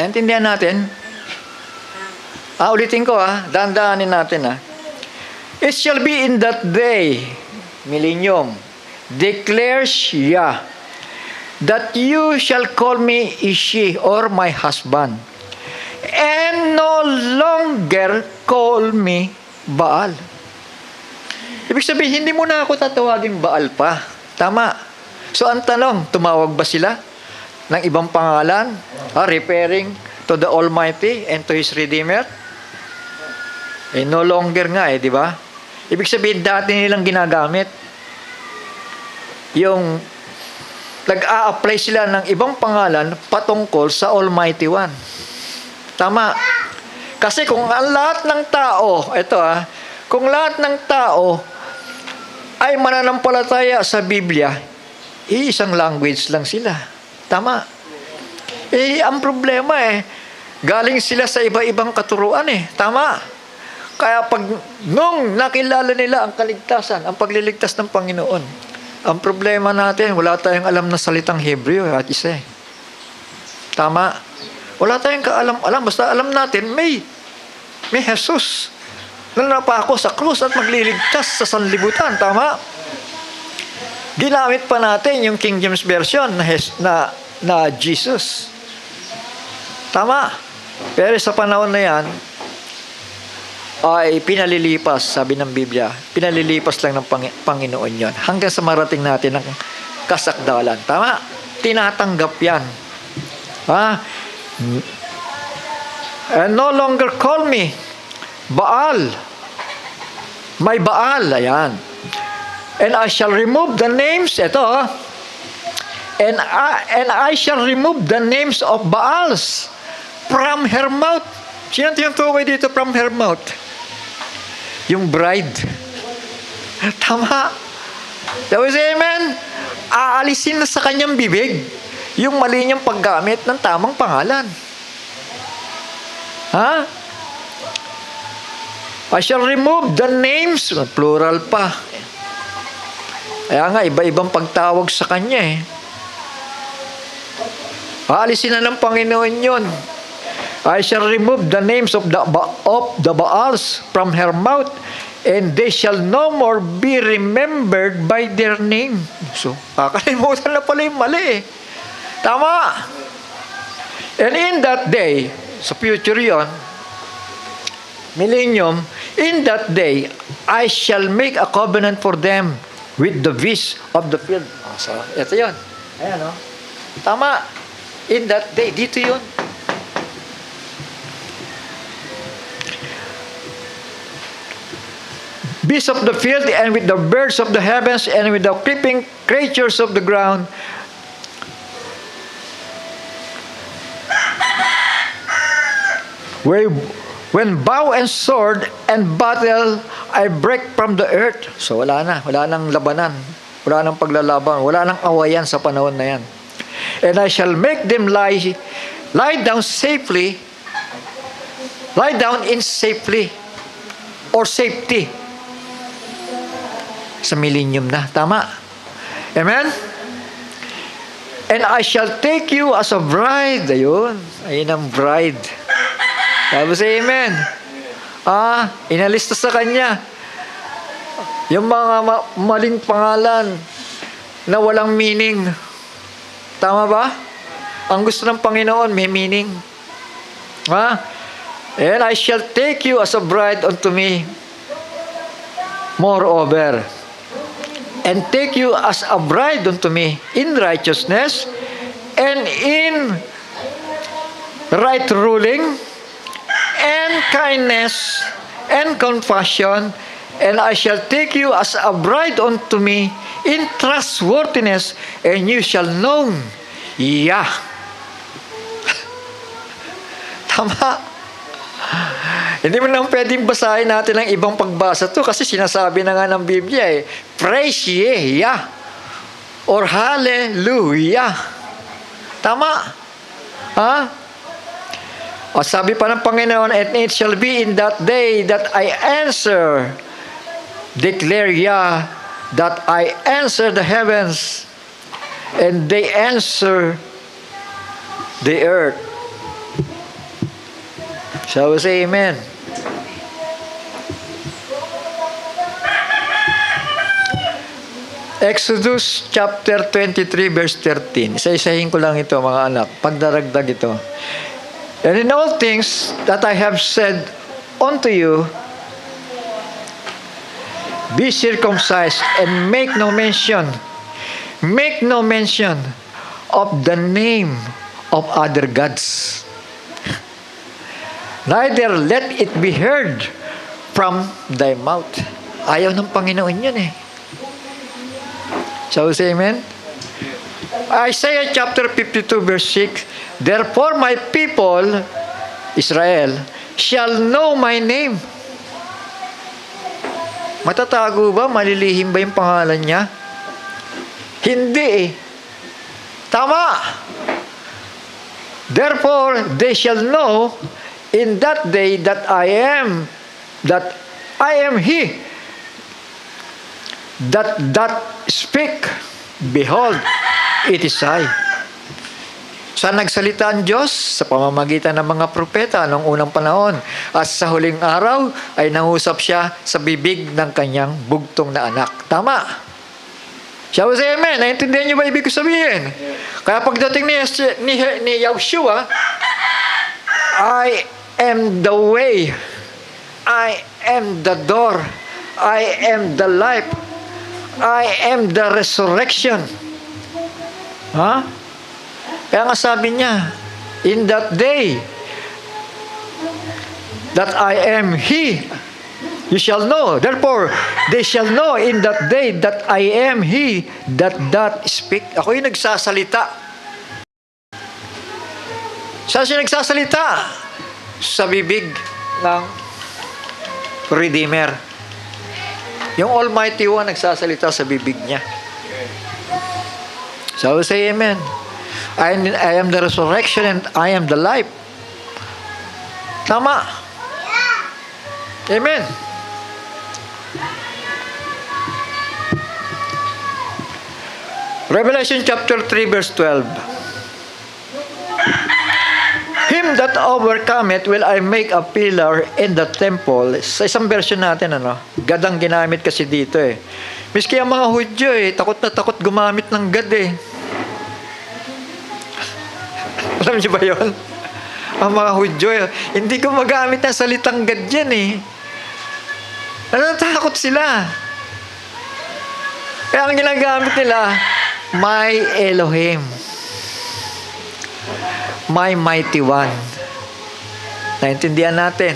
Naintindihan natin? Ulitin ko dahan-dahanin natin It shall be in that day, millennium, declares Yah, that you shall call me Ishi, or my husband, and no longer call me Baal. Ibig sabihin, hindi mo na ako tatawagin Baal pa. Tama. So, ang tanong, tumawag ba sila ng ibang pangalan, referring to the Almighty and to His Redeemer? No longer nga di ba? Ibig sabihin, dati nilang ginagamit yung nag-a-apply sila ng ibang pangalan patungkol sa Almighty One. Tama. Kasi kung ang lahat ng tao, kung lahat ng tao ay mananampalataya sa Biblia, isang language lang sila. Tama. Ang problema galing sila sa iba-ibang katuruan Tama. Kaya nung nakilala nila ang kaligtasan, ang pagliligtas ng Panginoon, ang problema natin, wala tayong alam na salitang Hebreo at isa Tama. Wala tayong kaalam-alam. Basta alam natin, may Jesus na napako sa krus at magliligtas sa sanlibutan. Tama. Ginamit pa natin yung King James Version na Jesus. Tama. Pero sa panahon na yan, ay pinalilipas, sabi ng Biblia, pinalilipas lang ng Panginoon yon hanggang sa marating natin ang kasakdalan. Tama? Tinatanggap yan. And no longer call me Baal. May Baal. Ayan. And I shall remove the names, and I shall remove the names of Baals from her mouth. Sino tinutukoy dito from her mouth? Yung bride. Tama. That was amen. Aalisin na sa kanyang bibig yung mali niyang paggamit ng tamang pangalan. I shall remove the names, plural pa. Kaya nga, iba-ibang pagtawag sa kanya Aalisin na ng Panginoon yun. I shall remove the names of the Baals from her mouth, and they shall no more be remembered by their name. So, kakalimutan na pala yung mali Tama. And in that day, sa future yon, millennium, in that day, I shall make a covenant for them with the beasts of the field. So, ito yun. Ayan Tama. In that day, dito yun. Beasts of the field, and with the birds of the heavens, and with the creeping creatures of the ground. When bow and sword and battle I break from the earth. So wala nang labanan, wala nang paglalaban, wala nang awayan sa panahon na yan. And I shall make them lie down in safely or safety sa millennium na. Tama. Amen? And I shall take you as a bride. Ayun ang bride. Tapos amen. Inalista sa kanya yung mga maling pangalan na walang meaning. Tama ba? Ang gusto ng Panginoon may meaning. And I shall take you as a bride unto me. Moreover, and take you as a bride unto me in righteousness and in right ruling and kindness and compassion, and I shall take you as a bride unto me in trustworthiness, and you shall know Yah. Tama. Hindi mo naman pwedeng basahin natin ang ibang pagbasa to kasi sinasabi na nga ng Biblia praise ye Yah or hallelujah. Tama. O sabi pa ng Panginoon, and it shall be in that day that I answer, declare Yah, that I answer the heavens, and they answer the earth. Shall we say amen? Exodus chapter 23 verse 13. Isa-isahin ko lang ito mga anak. Pagdaragdag ito. And in all things that I have said unto you, be circumcised and make no mention of the name of other gods. Neither let it be heard from thy mouth. Ayaw ng Panginoon yun Shall we say amen? Isaiah chapter 52 verse 6, therefore my people, Israel, shall know my name. Matatago ba? Malilihim ba yung pangalan niya? Hindi eh. Tama! Therefore, they shall know in that day that I am He, that speak, behold, it is I. Saan nagsalita ang Diyos? Sa pamamagitan ng mga propeta noong unang panahon. At sa huling araw ay nangusap siya sa bibig ng kanyang bugtong na anak. Tama. Siya was amen. Naintindihan niyo ba ibig ko sabihin? Kaya pagdating ni Yahushua, I am the way. I am the door. I am the life. I am the resurrection. Ha? Kaya nga sabi niya, in that day, that I am He, you shall know. Therefore, they shall know in that day that I am He, that speak. Ako yung nagsasalita. Saan siya nagsasalita? Sa bibig ng Redeemer. Yung Almighty One nagsasalita sa bibig niya. So say amen. I am the resurrection and I am the life. Tama. Amen. Revelation chapter 3 verse 12. Him that overcometh will I make a pillar in the temple. Sa isang version natin, gadang ginamit kasi dito eh. Miski ang mga Hudyo takot na takot gumamit ng gad eh. Alam niyo ba yun? Ang mga Hudyo, hindi ko magamit ng salitang God yan eh. Natatakot sila. Kaya ang ginagamit nila, My Elohim. My Mighty One. Naintindihan natin.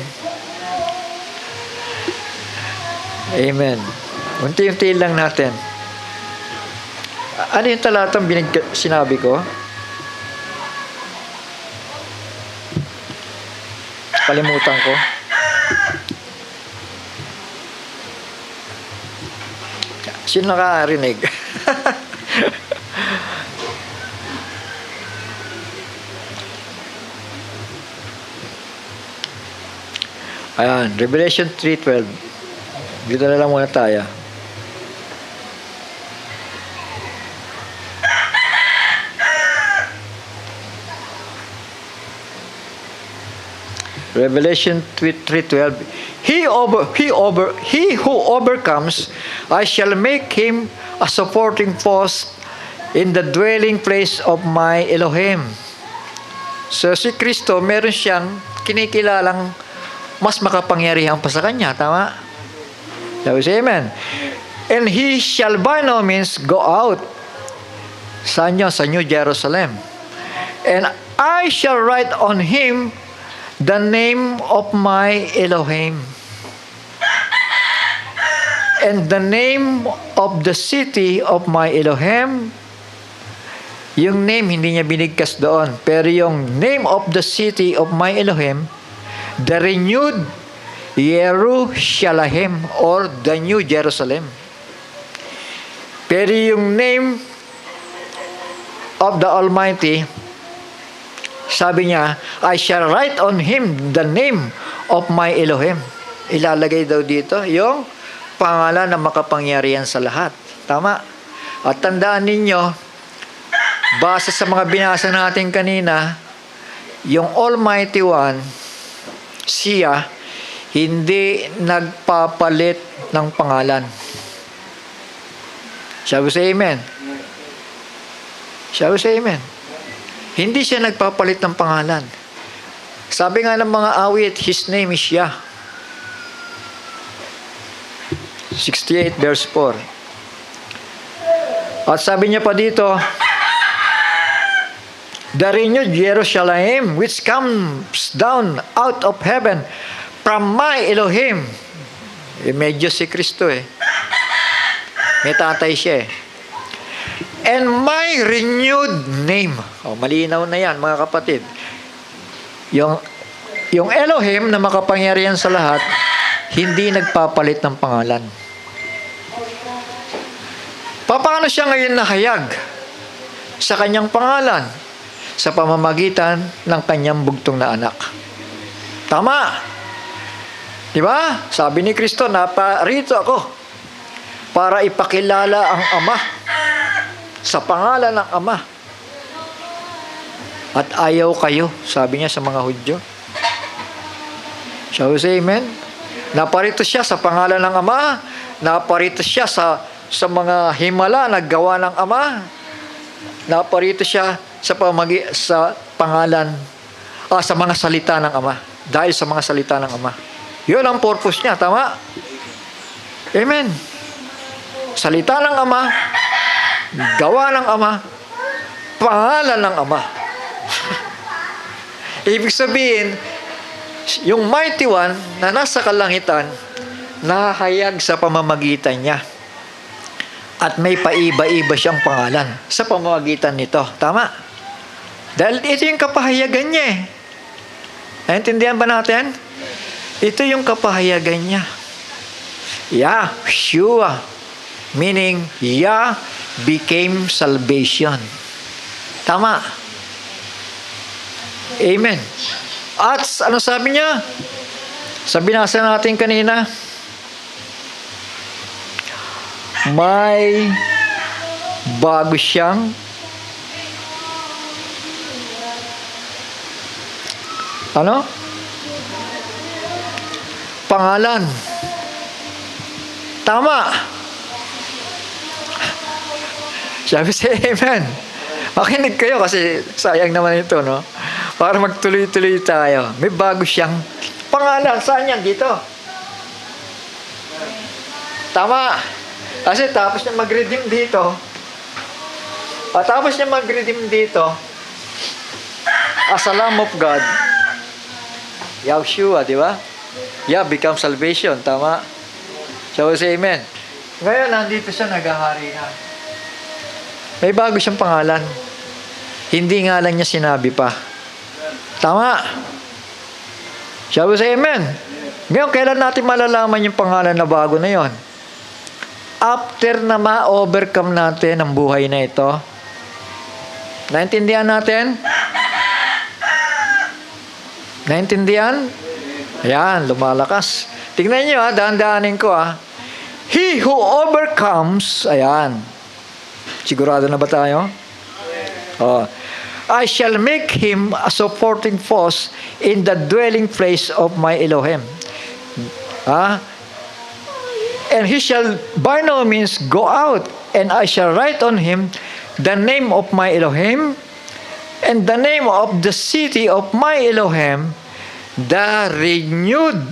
Amen. Unti-unti lang natin. Ano yung talatang sinabi ko? Kalimutan ko. Sino nakarinig? Ayan, Revelation 3:12. Dito na lang muna tayo. Revelation 3:12. He who overcomes, I shall make him a supporting post in the dwelling place of my Elohim. So si Kristo, meron siyang kinikilalang mas makapangyarihan pa sa kanya. Tama? Sabi siya, amen. And he shall by no means go out. Saan yun? Sa New Jerusalem. And I shall write on him the name of my Elohim, and the name of the city of my Elohim. Yung name, hindi niya binigkas doon. Pero yung name of the city of my Elohim, the renewed Yerushalayim, or the New Jerusalem. Pero yung name of the Almighty, sabi niya, I shall write on him the name of my Elohim. Ilalagay daw dito yung pangalan na makapangyarihan sa lahat. Tama? At tandaan ninyo, base sa mga binasa natin kanina, yung Almighty One, siya, hindi nagpapalit ng pangalan. Shall we say amen? Shall we say amen? Hindi siya nagpapalit ng pangalan. Sabi nga ng mga awit, His name is Yah. 68 verse 4. At sabi niya pa dito, the renewed Jerusalem which comes down out of heaven from my Elohim. Medyo si Kristo eh. May tatay siya eh. And my renewed name. Malinaw na yan, mga kapatid. Yung Elohim na makapangyarihan sa lahat, hindi nagpapalit ng pangalan. Paano siya ngayon nahayag sa kanyang pangalan? Sa pamamagitan ng kanyang bugtong na anak. Tama. Di ba? Sabi ni Kristo, naparito ako para ipakilala ang Ama sa pangalan ng Ama. At ayaw kayo, sabi niya sa mga Hudyo. Shall we say amen? Naparito siya sa pangalan ng Ama. Naparito siya sa mga himala na gawa ng Ama. Naparito siya sa pangalan, sa mga salita ng Ama. Dahil sa mga salita ng Ama. Yun ang purpose niya, tama? Amen. Salita ng Ama, gawa ng Ama, pangalan ng Ama. Ibig sabihin, yung Mighty One na nasa kalangitan, nahayag sa pamamagitan niya. At may paiba-iba siyang pangalan sa pamamagitan nito. Tama? Dahil ito yung kapahayagan niya eh. Naintindihan ba natin? Ito yung kapahayagan niya. Yahshua. Meaning, Yah became salvation. Tama? Amen. At ano sabi niya? Sabi nasa natin kanina, may bago siyang pangalan. Tama. Sabi si amen. Makinig kayo kasi sayang naman ito, no? Para magtuloy-tuloy tayo. May bago siyang pangalan. Saan yan? Dito. Tama. Kasi tapos niya mag-redeem dito. Tapos niya mag-redeem dito. As a Lamb of God. Yahshua, di ba? Yah become salvation. Tama. So, say amen. Ngayon, nandito siya, naghahari na. May bago siyang pangalan. Hindi nga lang niya sinabi pa. Tama. Shall we say amen? Ngayon, kailan natin malalaman yung pangalan na bago na yon? After na ma-overcome natin ang buhay na ito. Naintindihan natin? Naintindihan? Ayan, lumalakas. Tingnan nyo dahan-dahanin ko He who overcomes, ayan. Sigurado na ba tayo? I shall make him a supporting force in the dwelling place of my Elohim. And he shall by no means go out, and I shall write on him the name of my Elohim, and the name of the city of my Elohim, the renewed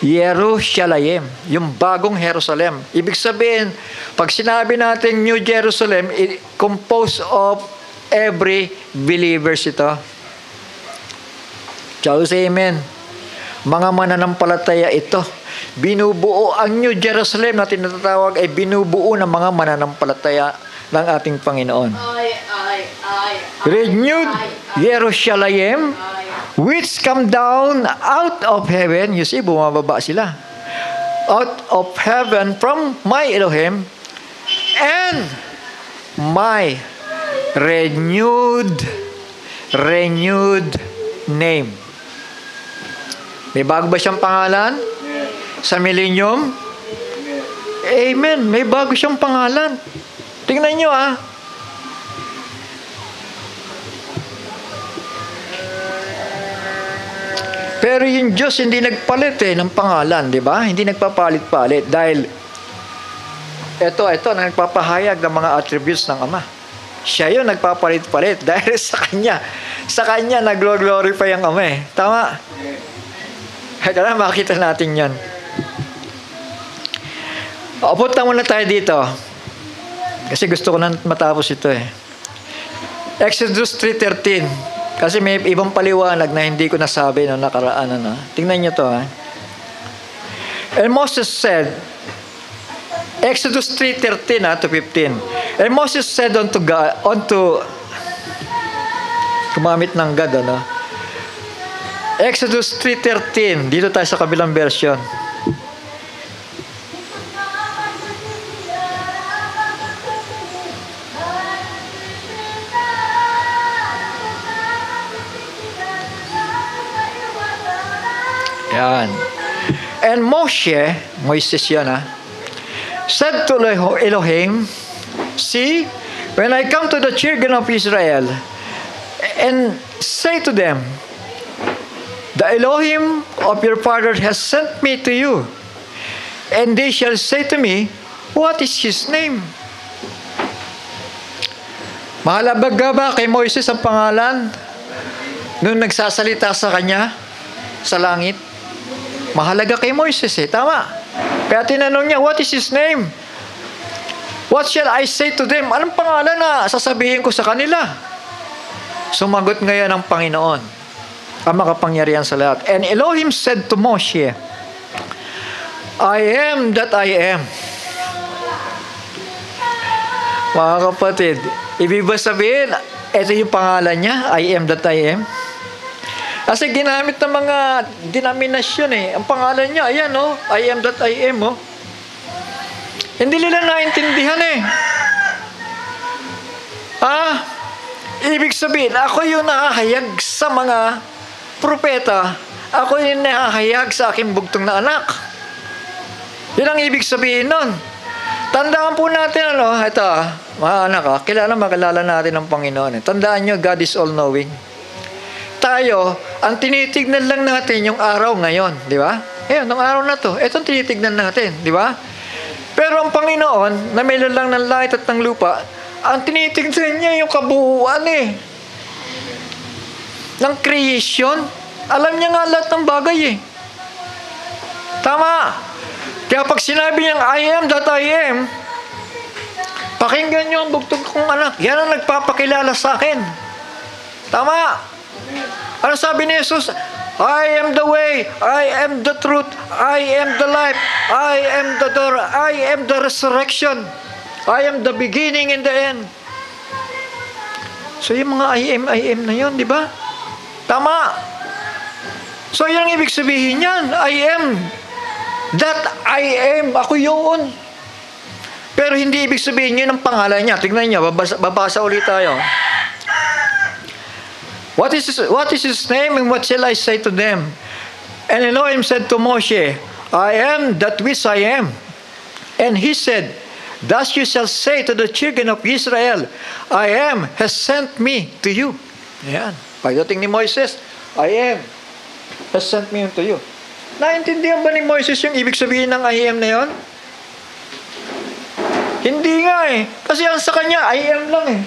Jerusalem, yung bagong Jerusalem. Ibig sabihin, pag sinabi natin New Jerusalem, it composed of every believers ito. Shall we say amen? Mga mananampalataya ito. Binubuo ang New Jerusalem na tinatawag ay binubuo ng mga mananampalataya ng ating Panginoon. Renewed Jerusalem, which come down out of heaven. You see, bumababa sila. Out of heaven from my Elohim, and my renewed name. May bago ba siyang pangalan? Sa millennium? Amen. May bago siyang pangalan. Tingnan nyo Pero yung Diyos hindi nagpalit ng pangalan, di ba? Hindi nagpapalit-palit dahil ito na nagpapahayag ng mga attributes ng Ama. Siya yun nagpapalit-palit dahil sa Kanya nag-glorify ang Ama Tama? Kaya makita natin yan. Punta muna tayo dito. Kasi gusto ko na matapos ito Exodus 3:13. Kasi may ibang paliwanag na hindi ko nasabi noong nakaraan. Tingnan nyo to. And Moses said, Exodus 3:13 to 15. And Moses said unto God, gumamit ng God, Exodus 3:13. Dito tayo sa kabilang version. Yan. And Moises yan said to Elohim, see, when I come to the children of Israel and say to them, the Elohim of your father has sent me to you, and they shall say to me, what is his name? Mahalaga ba kay Moises ang pangalan nung nagsasalita sa kanya sa langit? Mahalaga kay Moises tama. Kaya tinanong niya, what is his name? What shall I say to them? Anong pangalan na sasabihin ko sa kanila? Sumagot ngayon ang Panginoon, ang makapangyarihan sa lahat. And Elohim said to Moshe, I am that I am. Mga kapatid, ibig ba sabihin, ito yung pangalan niya, I am that I am? Kasi ginamit ng mga denominasyon ang pangalan niya, ayan I am that I am Hindi nila naintindihan ibig sabihin, ako yung nakahayag sa mga propeta, ako yung nakahayag sa aking bugtong na anak. Yan ang ibig sabihin nun. Tandaan po natin, ito, mga anak, makalala natin ang Panginoon. Tandaan nyo, God is all-knowing. Tayo, ang tinitignan lang natin yung araw ngayon, di ba? Ngayon, ang araw na to, itong tinitignan natin, di ba? Pero ang Panginoon, na may lalang ng langit at ng lupa, ang tinitignan niya yung kabuuan ng creation. Alam niya nga lahat ng bagay Tama. Kaya pag sinabi niyang I am that I am, pakinggan niyo ang bugtong kong anak. Yan ang nagpapakilala sa akin. Tama. Ano sabi ni Jesus? I am the way, I am the truth, I am the life, I am the door, I am the resurrection, I am the beginning and the end. So yung mga I am na yun, di ba? Tama. So yung ibig sabihin yan, I am that I am. Ako yun. Pero hindi ibig sabihin yun ang pangalan niya. Tignan niyo, babasa ulit tayo. What is his name and what shall I say to them? And Elohim said to Moshe, I am that which I am. And he said, thus you shall say to the children of Israel, I am has sent me to you. Ayan. Pagdating ni Moises, I am has sent me unto you. Naintindihan ba ni Moises yung ibig sabihin ng I am na yon? Hindi nga Kasi ang sa kanya, I am lang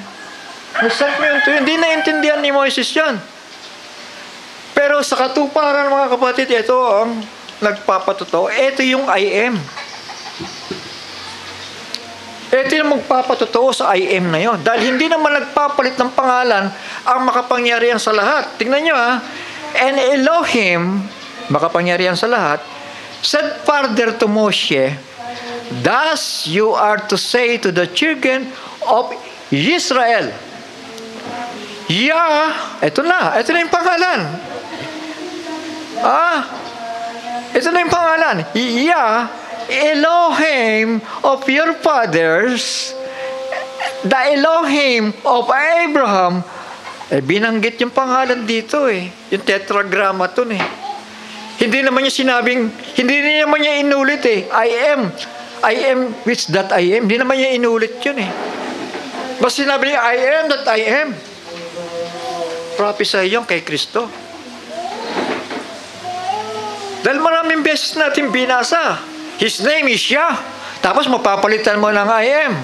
Hindi naintindihan ni Moises yan. Pero sa katuparan mga kapatid, ito ang nagpapatotoo. Ito yung I am. Ito yung magpapatotoo sa I am na yon. Dahil hindi naman nagpapalit ng pangalan ang makapangyarihan sa lahat. Tingnan nyo And Elohim, makapangyarihan sa lahat, said further to Moshe, thus you are to say to the children of Israel, ito na yung pangalan. Ito na yung pangalan. Elohim of your fathers, the Elohim of Abraham. Binanggit yung pangalan dito Yung tetragrammaton Hindi naman niya inulit I am which that I am. Hindi naman niya inulit yun Basta sinabi niya, I am that I am. Prophesy yun kay Kristo. Dahil maraming beses natin binasa. His name is Yah. Tapos mapapalitan mo ng I am.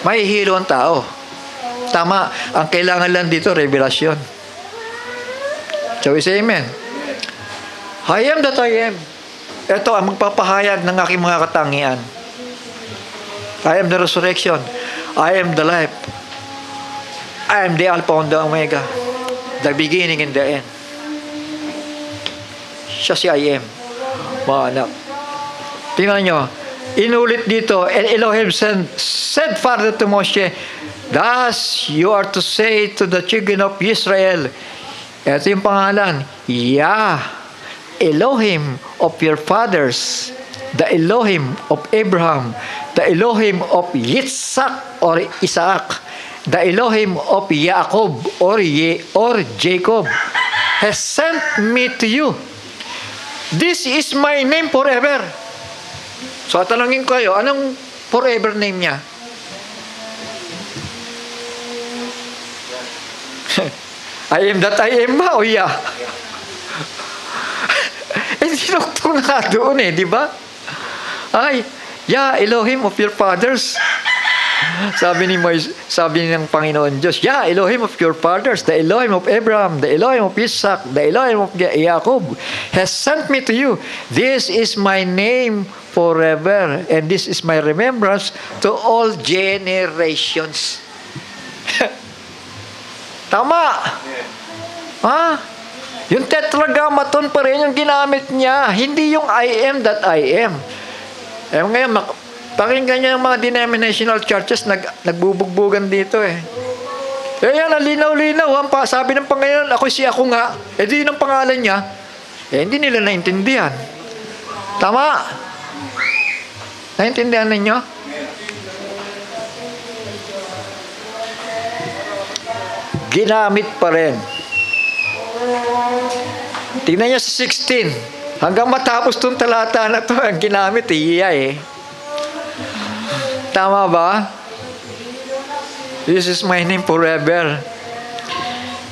Mahihilo ang tao. Tama. Ang kailangan lang dito, revelasyon. So we say amen. I am that I am. Ito ang magpapahayag ng aking mga katangian. I am the resurrection. I am the life. I am the Alpha and the Omega. The beginning and the end. Siya si I am. Mga anak. Tingnan nyo. Inulit dito. And Elohim said further to Moshe, thus you are to say to the children of Israel, ito yung pangalan, Yah, Elohim of your fathers, the Elohim of Abraham, the Elohim of Yitzhak or Isaac, the Elohim of Jacob or Jacob. has sent me to you. This is my name forever. So, tanongin ko kayo, anong forever name niya? I am that I am ba? O yeah. Sinuktong na nga doon di ba? Ay, yeah, Elohim of your fathers. Sabi ng Panginoon Diyos, yeah, Elohim of your fathers, the Elohim of Abraham, the Elohim of Isaac, the Elohim of Jacob, has sent me to you. This is my name forever, and this is my remembrance to all generations. Tama. Ha? Yung tetragrammaton pa rin yung ginamit niya. Hindi yung I am that I am. Ngayon, pakinggan niyo yung mga denominational churches nagbubugbugan dito yan, linaw-linaw. Sabi ng Panginoon, ako nga. Di yun ang pangalan niya. Hindi nila naintindihan. Tama. Naintindihan ninyo? Ginamit pa rin. Tingnan niyo sa 16. Hanggang matapos itong talata na to, ang ginamit, Tama ba? This is my name forever.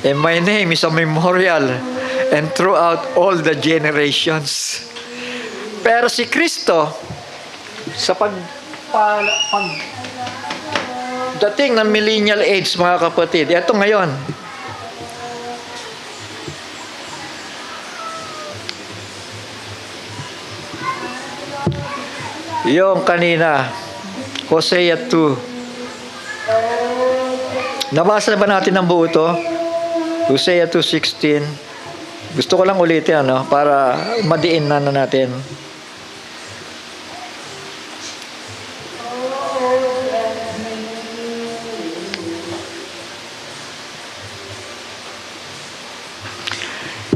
And my name is a memorial and throughout all the generations. Pero si Kristo, sa dating ng millennial age, mga kapatid, ito ngayon, yung kanina, Hosea 2. Nabasa ba natin ang buo ito? Hosea 2:16. Gusto ko lang ulitin, para madiin na natin.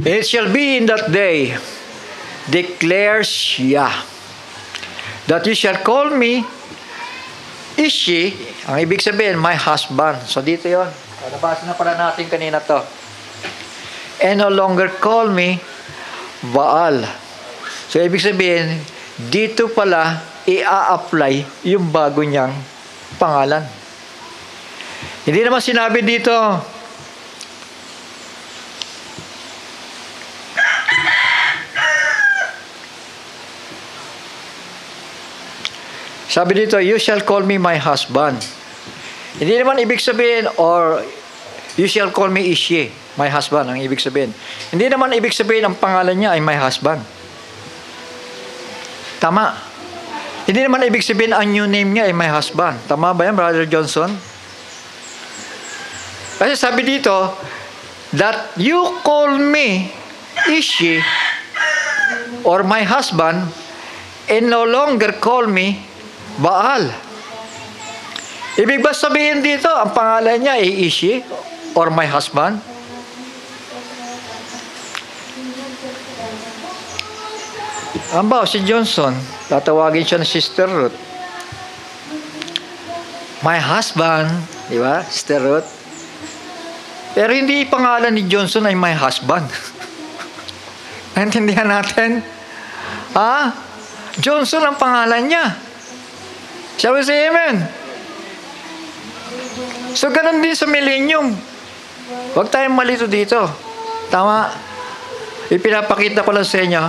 It shall be in that day, declares Yah, that you shall call me Ishi, ang ibig sabihin, my husband. So dito yon. Nabasa na pala natin kanina to. And no longer call me Baal. So ibig sabihin, dito pala i-a-apply yung bago niyang pangalan. Hindi naman sinabi dito, sabi dito, you shall call me my husband. Hindi naman ibig sabihin, or you shall call me Ishi, my husband, ang ibig sabihin. Hindi naman ibig sabihin, ang pangalan niya ay my husband. Tama. Hindi naman ibig sabihin, ang new name niya ay my husband. Tama ba yan, Brother Johnson? Kasi sabi dito, that you call me Ishi, or my husband, and no longer call me Baal. Ibig ba sabihin dito, ang pangalan niya ay Ishi or my husband? Ambaw, si Johnson, tatawagin siya ng Sister Ruth. My husband, di ba? Sister Ruth. Pero hindi pangalan ni Johnson ay my husband. Naintindihan natin? Johnson ang pangalan niya. Shall we say amen? So, ganun din sa millennium. Huwag tayong malito dito. Tama. Ipinapakita ko lang sa inyo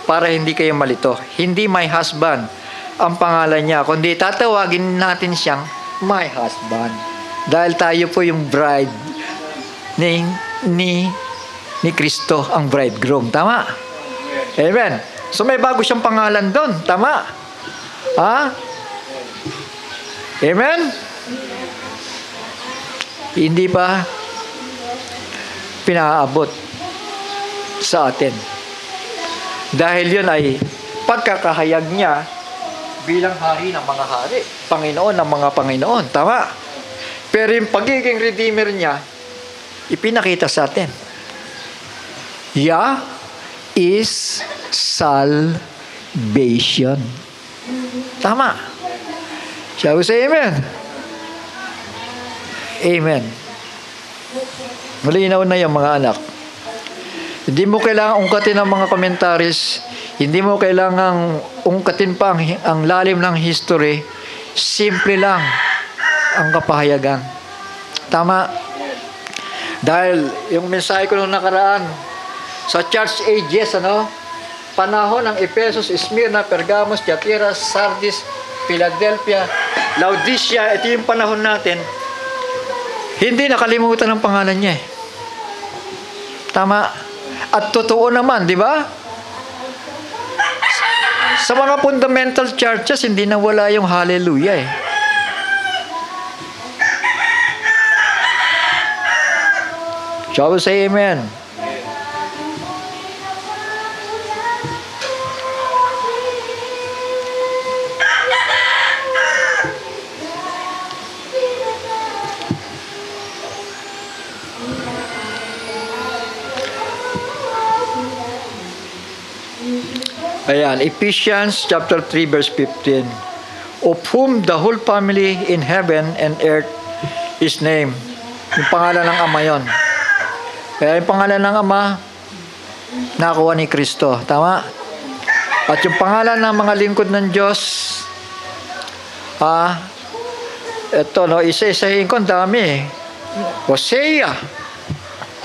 para hindi kayo malito. Hindi my husband ang pangalan niya, kundi tatawagin natin siyang my husband. Dahil tayo po yung bride ni Kristo, ang bridegroom. Tama? Amen. So, may bago siyang pangalan doon. Tama? Amen? Hindi pa pinaabot sa atin. Dahil yun ay pagkakahayag niya bilang hari ng mga hari, Panginoon ng mga Panginoon. Tama? Pero yung pagiging redeemer niya, ipinakita sa atin. Yah is salvation. Tama? Shall we say amen? Amen. Malinaw na yung mga anak. Hindi mo kailangan ungkatin ang mga commentaries. Hindi mo kailangan ungkatin pa ang lalim ng history. Simple lang ang kapahayagan. Tama. Dahil yung mensahe ko nung nakaraan, sa church ages, panahon ng Ephesus, Smyrna, Pergamos, Thyatira, Sardis, Philadelphia, Laodicea, ito yung panahon natin. Hindi nakalimutan ang pangalan niya. Tama. At totoo naman, di ba? Sa mga fundamental churches, hindi nawala yung hallelujah. Shall we say amen? Ayan, Ephesians chapter 3 verse 15. Of whom the whole family in heaven and earth is named. Yung pangalan ng Ama yon. Kaya yung pangalan ng Ama, nakuha ni Kristo. Tama? At yung pangalan ng mga lingkod ng Diyos, isa-isahin ko, ang dami.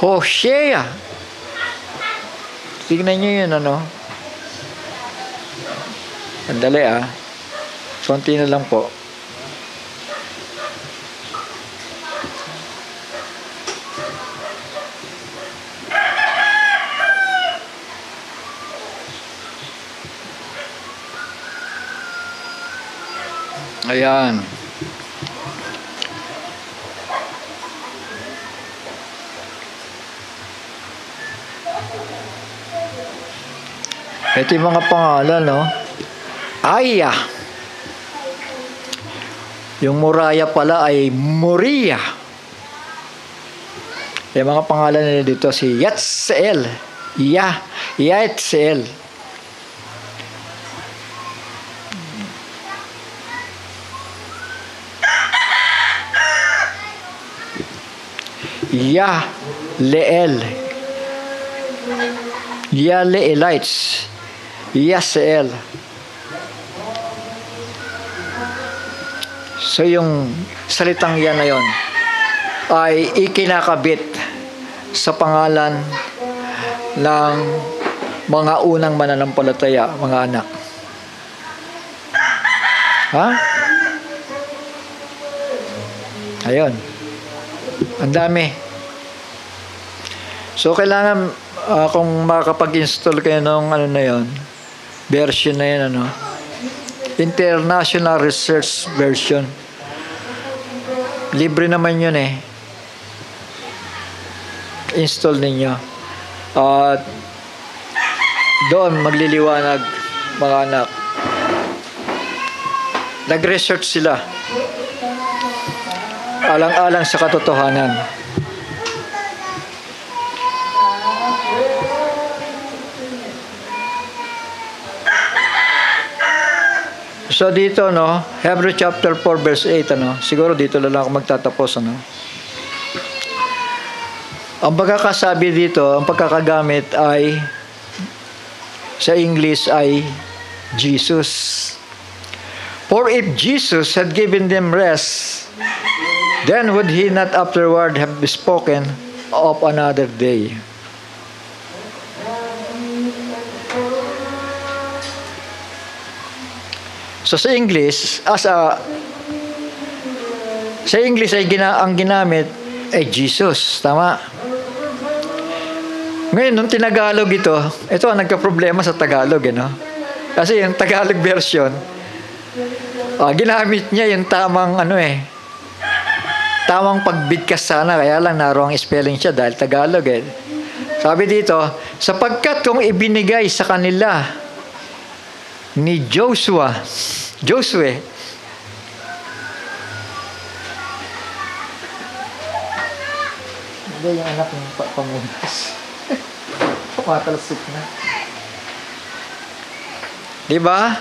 Hosea. Tignan nyo yun, Andali konti na lang po. Ayan. Ito yung mga pangalan, Aya. Yung Moraya pala ay Moria. Yung mga pangalan nila dito si Yatseel. Yatseel. Leel. Leelites. Yaseel. So yung salitang yan na yon ay ikinakabit sa pangalan ng mga unang mananampalataya, mga anak. Ayun. Ang dami. So kailangan kung makakapag-install kayo ng na yon, version na yan, International Research Version. Libre naman yun Install ninyo. At doon magliliwanag, mga anak. Nag-research sila. Alang-alang sa katotohanan. So dito, Hebrew chapter 4 verse 8, siguro dito lang ako magtatapos, Ang pagkakasabi dito, ang pagkakagamit ay sa English ay Jesus. For if Jesus had given them rest, then would he not afterward have spoken of another day? So sa English, sa English ay ang ginamit ay Jesus. Tama? Ngayon, nung tinagalog ito ang nagka-problema sa Tagalog, Kasi yung Tagalog version, ginamit niya yung tamang, tamang pagbigkas sana, kaya lang naroong spelling siya dahil Tagalog, Sabi dito, sapagkat kung ibinigay sa kanila ni Josue, hindi yung anak ng pamunas. Matalasik na. Diba?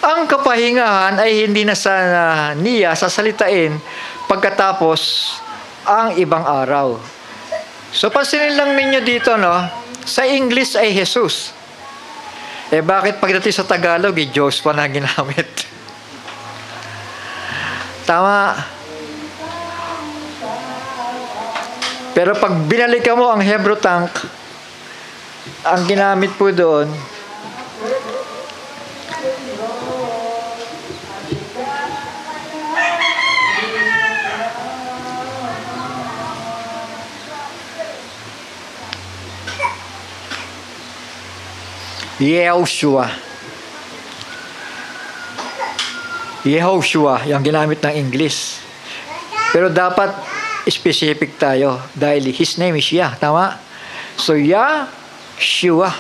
Ang kapahingahan ay hindi na sana niya sasalitain pagkatapos ang ibang araw. So, pansinin lang ninyo dito, Sa English ay Jesus. Bakit pagdating sa Tagalog, Joshua na ginamit? Tama. Pero pag binalikan mo ang Hebrew tank, ang ginamit po doon, Yehoshua, yung ginamit ng English. Pero dapat specific tayo dahil his name is Yah. Tama? So, Yahshua.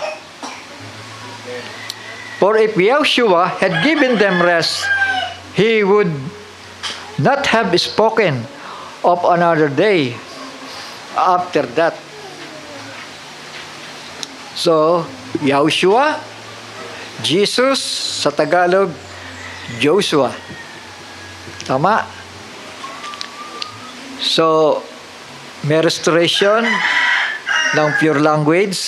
For if Yahushua had given them rest, he would not have spoken of another day after that. So, Yahushua, Jesus, sa Tagalog, Joshua. Tama? So, may restoration ng pure language.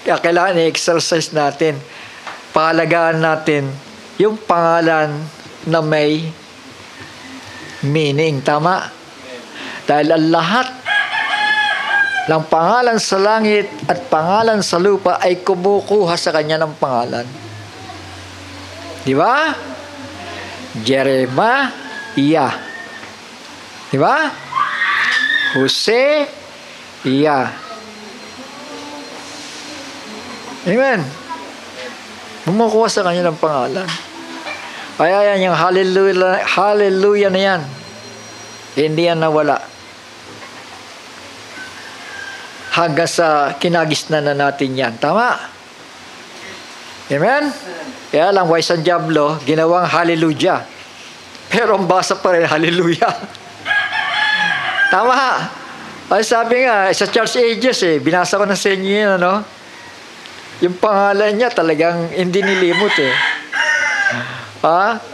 Kaya kailangan i-exercise natin. Pahalagaan natin yung pangalan na may meaning. Tama? Dahil ang lahat ng pangalan sa langit at pangalan sa lupa ay kumukuha sa kanya ng pangalan. Di ba? Jeremiah. Di ba? Jose, Amen. Kumukuha sa kanya ng pangalan. Kaya yan, yung hallelujah na yan. Hindi yan nawala. Hanggang sa kinagisnan na natin yan. Tama? Amen? Kaya lang, why San Diablo, ginawang hallelujah. Pero ang basa pa rin, hallelujah. Tama? Ay sabi nga, sa Church Ages, binasa ko na sa inyo yun, ano? Yung pangalan niya talagang hindi nilimot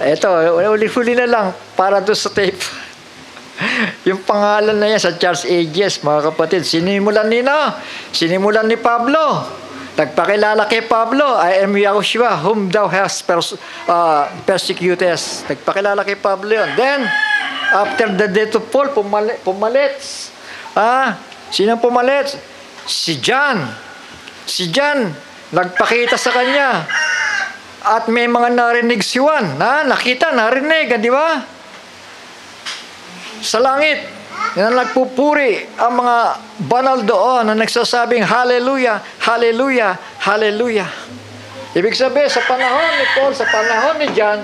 Ito, uli-huli na lang, para doon sa tape. Yung pangalan na yan sa Church Ages, mga kapatid, sinimulan ni Pablo. Nagpakilala kay Pablo, I am Yahushua, whom thou hast persecuted. Nagpakilala kay Pablo yun. Then, after the death of Paul, pumalits. Sino pumalits? Si John. Si John, nagpakita sa kanya. At may mga narinig si Juan. Nakita, narinig, di ba? Sa langit, na nagpupuri ang mga banal doon na nagsasabing hallelujah, hallelujah, hallelujah. Ibig sabihin, sa panahon ni Paul, sa panahon ni John,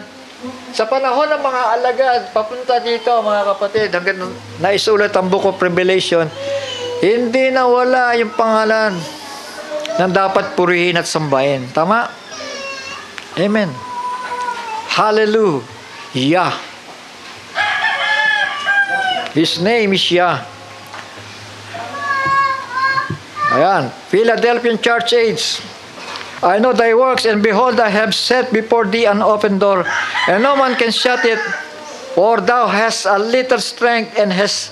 sa panahon ng mga alagad, papunta dito mga kapatid, hanggang naisulat ang Book of Revelation, hindi nawala yung pangalan na dapat purihin at sambahin. Tama? Amen. Hallelujah. His name is Yah. Ayan. Philadelphian Church Age. I know thy works, and behold, I have set before thee an open door, and no man can shut it. For thou hast a little strength, and hast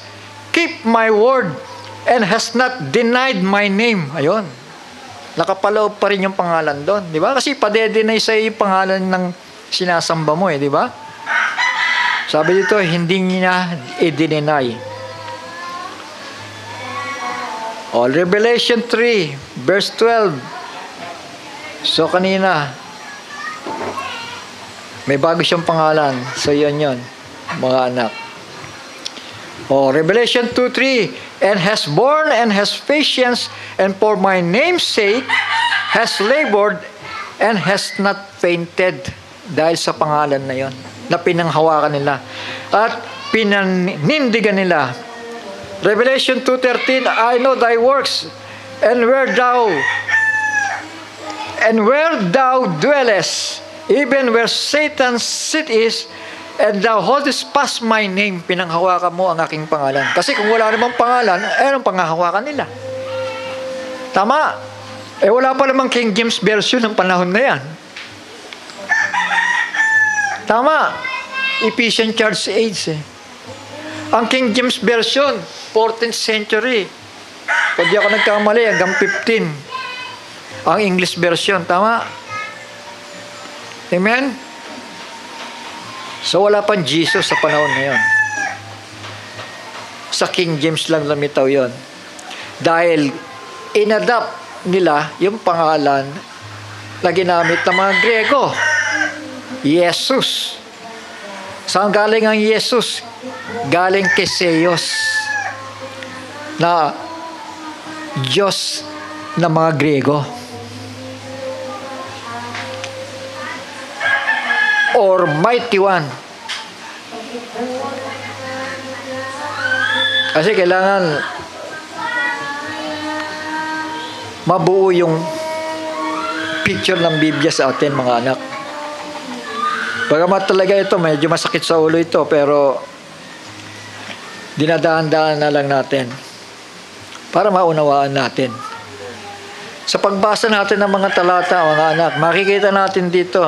kept my word, and hast not denied my name. Ayun. Nakapaloob pa rin yung pangalan doon. Di ba? Kasi pade-deny sa yung pangalan ng sinasamba mo di ba? Sabi dito, hindi niya i-deny. Revelation 3, verse 12. So, kanina, may bago siyang pangalan. So, yun, mga anak. Revelation 2:3, and has borne and has patience, and for my name's sake has labored and has not fainted. Dahil sa pangalan na yon na pinanghawakan nila at pinanindigan nila. Revelation 2:13, I know thy works, and where thou dwellest, even where Satan's seat is, and thou holdest fast my name. Pinanghawakan mo ang aking pangalan. Kasi kung wala namang pangalan, anong panghahawakan nila? Tama. Wala pa namang King James Version ng panahon na yan. Tama. Ephesian Church Age Ang King James Version, 14th century. Kung di ako nagkamali, hanggang 15. Ang English version, tama? Amen? So wala pang Jesus sa panahon ngayon. Sa King James lang lumitaw yon. Dahil inadapt nila yung pangalan na ginamit ng mga Grego. Jesus. Saan galing ang Jesus? Galing kay Zeus, na Diyos ng mga Grego. Or Mighty One. Kasi kailangan mabuo yung picture ng Biblia sa atin, mga anak. Bagamat talaga ito, medyo masakit sa ulo ito, pero dinadaan-daan na lang natin para maunawaan natin. Sa pagbasa natin ng mga talata, mga anak, makikita natin dito,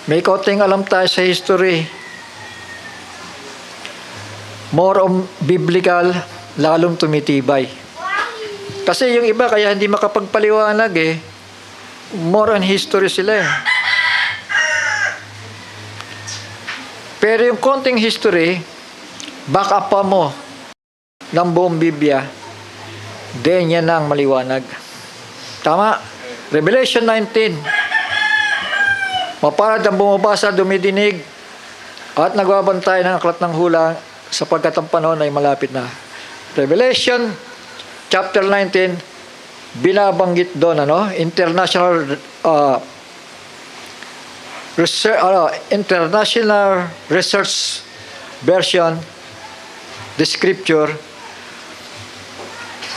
may konting alam tayo sa history. More on biblical, lalong tumitibay. Kasi yung iba, kaya hindi makapagpaliwanag more on history sila Pero yung konting history, back up pa mo ng buong Biblia, then yan ang maliwanag. Tama? Revelation 19. Mapalad ang bumabasa, dumidinig, at nagbabantay ng aklat ng hula, sapagkat ang panahon ay malapit na. Revelation chapter 19, binabanggit doon, International Research Version, the scripture,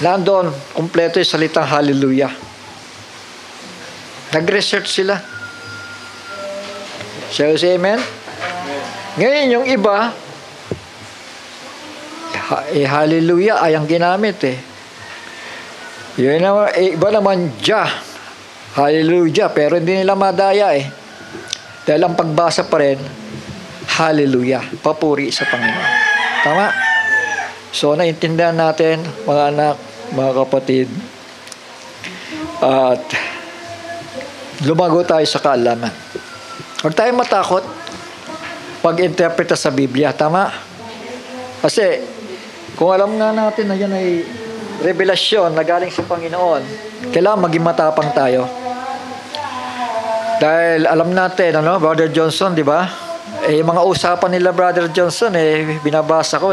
nandoon, kumpleto yung salitang hallelujah. Nag-research sila. Shall we say amen? Ngayon, yung iba, hallelujah ay ang ginamit Yun naman, iba naman, hallelujah, pero hindi nila madaya Dahil ang pagbasa pa rin, hallelujah, papuri sa Panginoon. Tama? So, naintindihan natin, mga anak, mga kapatid, at lumago tayo sa kaalaman. Huwag tayong matakot pag-interpreta sa Biblia. Tama? Kasi, kung alam nga natin na yan ay revelasyon na galing sa Panginoon, kailangan maging matapang tayo. Dahil alam natin, Brother Johnson, di ba? Yung mga usapan nila, Brother Johnson, binabasa ko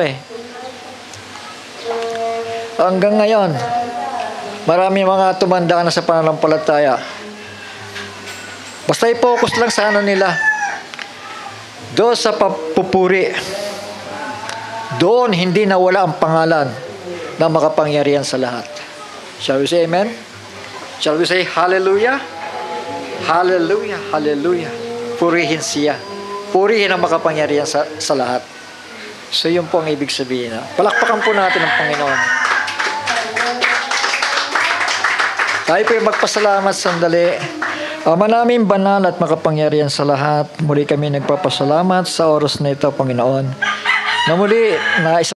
Hanggang ngayon, marami mga tumanda na sa pananampalataya. Basta i-focus lang sa nila. Doon sa papupuri. Doon hindi nawala ang pangalan na makapangyarihan sa lahat. Shall we say amen? Shall we say hallelujah? Hallelujah, hallelujah. Purihin siya. Purihin ang makapangyarihan sa lahat. So yun po ang ibig sabihin. Palakpakan po natin ang Panginoon. Tayo po yung magpasalamat sandali. Ama namin banal at makapangyarihan sa lahat, muli kami nagpapasalamat sa oras na ito, Panginoon, na muli na